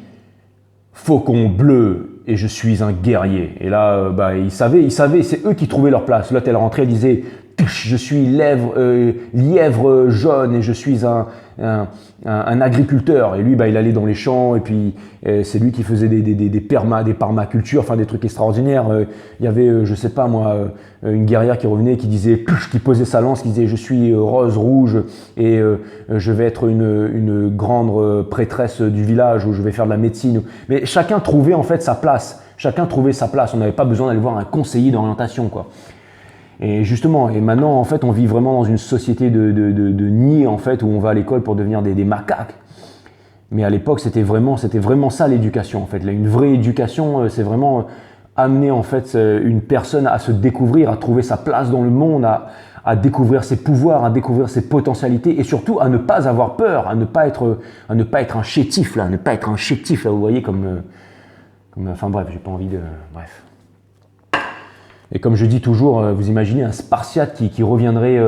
faucon bleu et je suis un guerrier ». Et là, ils savaient, c'est eux qui trouvaient leur place. Là, elle rentrait, elle disait « Je suis lièvre jaune et je suis un agriculteur ». Et lui, il allait dans les champs et puis c'est lui qui faisait des permacultures, enfin des trucs extraordinaires. Il y avait, je sais pas moi, une guerrière qui revenait, qui disait, qui posait sa lance, qui disait « Je suis rose, rouge et je vais être une grande prêtresse du village où je vais faire de la médecine ». Mais chacun trouvait en fait sa place. Chacun trouvait sa place. On n'avait pas besoin d'aller voir un conseiller d'orientation, quoi. Et justement, et maintenant, en fait, on vit vraiment dans une société de niais, en fait, où on va à l'école pour devenir des macaques. Mais à l'époque, c'était vraiment ça l'éducation, en fait. Là, une vraie éducation, c'est vraiment amener, en fait, une personne à se découvrir, à trouver sa place dans le monde, à découvrir ses pouvoirs, à découvrir ses potentialités, et surtout à ne pas avoir peur, à ne pas être un chétif, là, vous voyez, enfin bref, j'ai pas envie de... Bref. Et comme je dis toujours, vous imaginez un Spartiate qui reviendrait,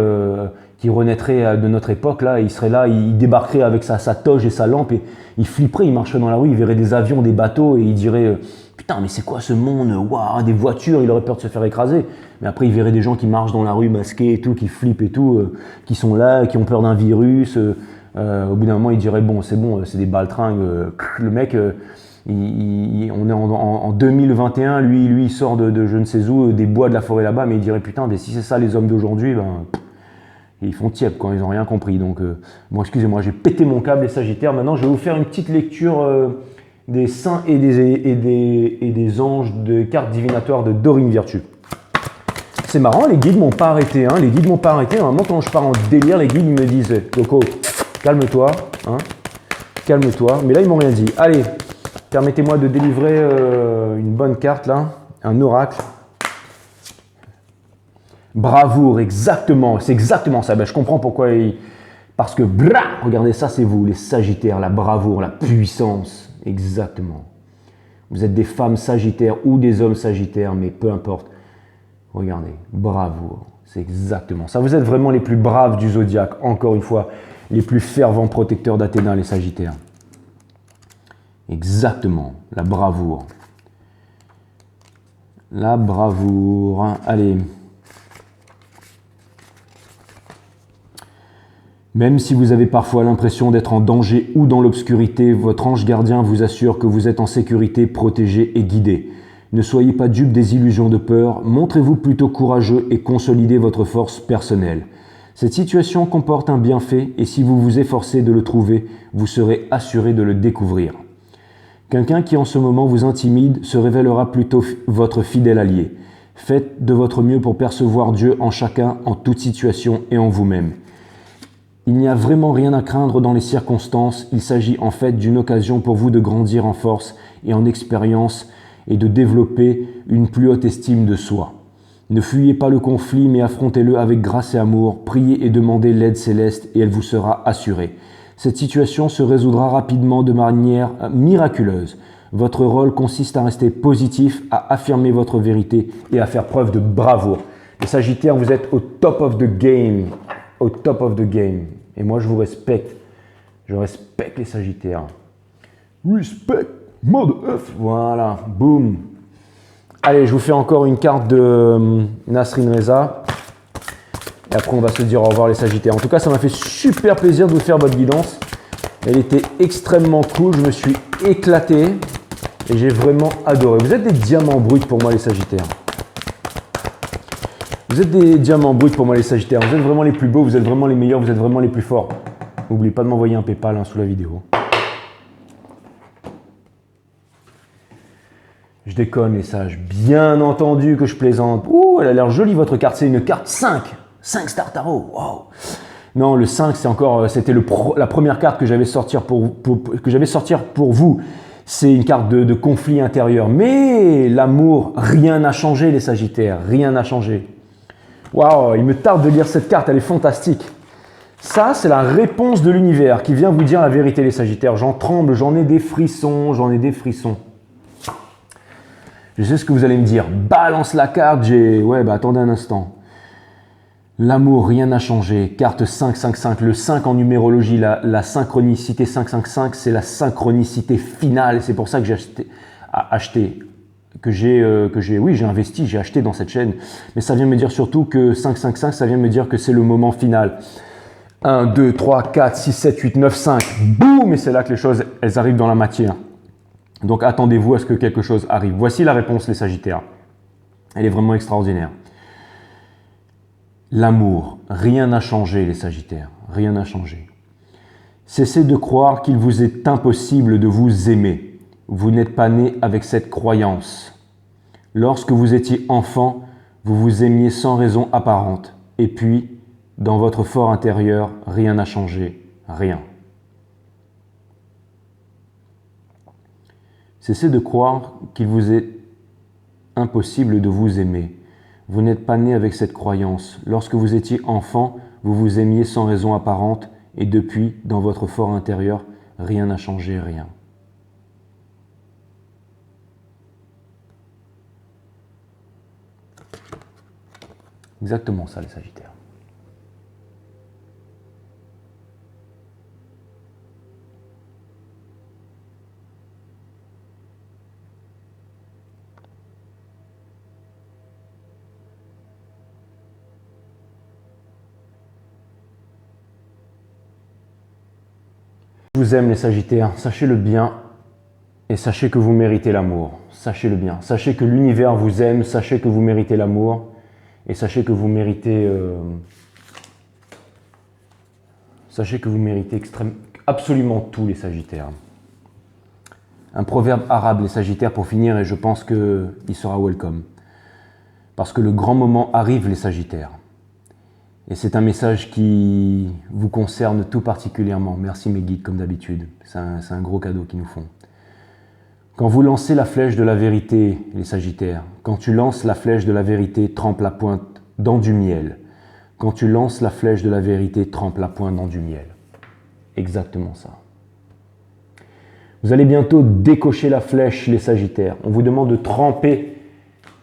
qui renaîtrait de notre époque, là, il serait là, il débarquerait avec sa toge et sa lampe, et il flipperait, il marcherait dans la rue, il verrait des avions, des bateaux, et il dirait « Putain, mais c'est quoi ce monde? Waouh, des voitures », il aurait peur de se faire écraser. Mais après, il verrait des gens qui marchent dans la rue masqués et tout, qui flippent et tout, qui sont là, qui ont peur d'un virus. Au bout d'un moment, il dirait « Bon, c'est des baltringues. » Le mec... on est en 2021, lui il sort de je ne sais où, des bois de la forêt là-bas, mais il dirait putain, mais si c'est ça les hommes d'aujourd'hui, ils font tiep quand ils n'ont rien compris. Donc, bon, excusez-moi, j'ai pété mon câble les Sagittaires. Maintenant, je vais vous faire une petite lecture des saints et des anges de cartes divinatoires de Dorine Virtue. C'est marrant, les guides m'ont pas arrêté. Les guides m'ont pas arrêté. Normalement, quand je pars en délire, les guides ils me disent Coco, calme-toi, calme-toi. Mais là, ils m'ont rien dit. Allez. Permettez-moi de délivrer une bonne carte là, un oracle. Bravoure, exactement, c'est exactement ça. Je comprends pourquoi parce que, regardez ça, c'est vous, les Sagittaires, la bravoure, la puissance, exactement. Vous êtes des femmes Sagittaires ou des hommes Sagittaires, mais peu importe. Regardez, bravoure, c'est exactement ça. Vous êtes vraiment les plus braves du zodiaque, encore une fois, les plus fervents protecteurs d'Athéna, les Sagittaires. Exactement, la bravoure. La bravoure. Allez. Même si vous avez parfois l'impression d'être en danger ou dans l'obscurité, votre ange gardien vous assure que vous êtes en sécurité, protégé et guidé. Ne soyez pas dupe des illusions de peur, montrez-vous plutôt courageux et consolidez votre force personnelle. Cette situation comporte un bienfait et si vous vous efforcez de le trouver, vous serez assuré de le découvrir. Quelqu'un qui en ce moment vous intimide se révélera plutôt votre fidèle allié. Faites de votre mieux pour percevoir Dieu en chacun, en toute situation et en vous-même. Il n'y a vraiment rien à craindre dans les circonstances, il s'agit en fait d'une occasion pour vous de grandir en force et en expérience et de développer une plus haute estime de soi. Ne fuyez pas le conflit mais affrontez-le avec grâce et amour, priez et demandez l'aide céleste et elle vous sera assurée. Cette situation se résoudra rapidement de manière miraculeuse. Votre rôle consiste à rester positif, à affirmer votre vérité et à faire preuve de bravoure. Les Sagittaires, vous êtes au top of the game. Au top of the game. Et moi, je vous respecte. Je respecte les Sagittaires. Respect, mode F. Voilà, boum. Allez, je vous fais encore une carte de Nasrin Reza. Et après, on va se dire au revoir les Sagittaires. En tout cas, ça m'a fait super plaisir de vous faire votre guidance. Elle était extrêmement cool. Je me suis éclaté. Et j'ai vraiment adoré. Vous êtes des diamants bruts pour moi les Sagittaires. Vous êtes des diamants bruts pour moi les Sagittaires. Vous êtes vraiment les plus beaux. Vous êtes vraiment les meilleurs. Vous êtes vraiment les plus forts. N'oubliez pas de m'envoyer un PayPal sous la vidéo. Je déconne les sages, bien entendu que je plaisante. Ouh, elle a l'air jolie votre carte, c'est une carte 5. 5 Star Tarot, wow. Non, le 5, c'était la première carte que j'avais sortir pour vous. C'est une carte de conflit intérieur. Mais l'amour, rien n'a changé les Sagittaires, rien n'a changé. Waouh, il me tarde de lire cette carte, elle est fantastique. Ça, c'est la réponse de l'univers qui vient vous dire la vérité les Sagittaires. J'en tremble, j'en ai des frissons, j'en ai des frissons. Je sais ce que vous allez me dire. Balance la carte, ouais, attendez un instant. L'amour, rien n'a changé. Carte 555. Le 5 en numérologie, la synchronicité 555, c'est la synchronicité finale. C'est pour ça que j'ai investi, j'ai acheté dans cette chaîne. Mais ça vient me dire surtout que 555, ça vient me dire que c'est le moment final. 1, 2, 3, 4, 6, 7, 8, 9, 5. Boum! Et c'est là que les choses, elles arrivent dans la matière. Donc attendez-vous à ce que quelque chose arrive. Voici la réponse, les Sagittaires. Elle est vraiment extraordinaire. L'amour, rien n'a changé les Sagittaires, rien n'a changé. Cessez de croire qu'il vous est impossible de vous aimer. Vous n'êtes pas né avec cette croyance. Lorsque vous étiez enfant, vous vous aimiez sans raison apparente. Et puis, dans votre fort intérieur, rien n'a changé, rien. Cessez de croire qu'il vous est impossible de vous aimer. Vous n'êtes pas né avec cette croyance. Lorsque vous étiez enfant, vous vous aimiez sans raison apparente et depuis, dans votre fort intérieur, rien n'a changé, rien. Exactement ça, les Sagittaires. Je vous aime les Sagittaires, sachez-le bien et sachez que vous méritez l'amour. Sachez-le bien, sachez que l'univers vous aime, sachez que vous méritez l'amour et sachez que vous méritez absolument tout les Sagittaires. Un proverbe arabe les Sagittaires pour finir et je pense qu'il sera welcome. Parce que le grand moment arrive les Sagittaires. Et c'est un message qui vous concerne tout particulièrement. Merci mes guides, comme d'habitude. C'est un gros cadeau qu'ils nous font. Quand vous lancez la flèche de la vérité, les Sagittaires, quand tu lances la flèche de la vérité, trempe la pointe dans du miel. Quand tu lances la flèche de la vérité, trempe la pointe dans du miel. Exactement ça. Vous allez bientôt décocher la flèche, les Sagittaires. On vous demande de tremper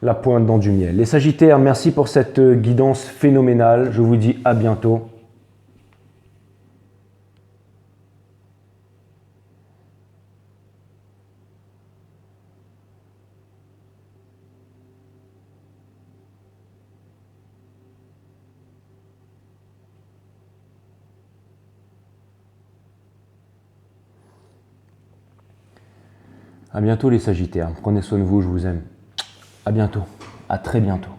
la pointe dans du miel. Les Sagittaires, merci pour cette guidance phénoménale. Je vous dis à bientôt. À bientôt les Sagittaires. Prenez soin de vous, je vous aime. À bientôt. À très bientôt.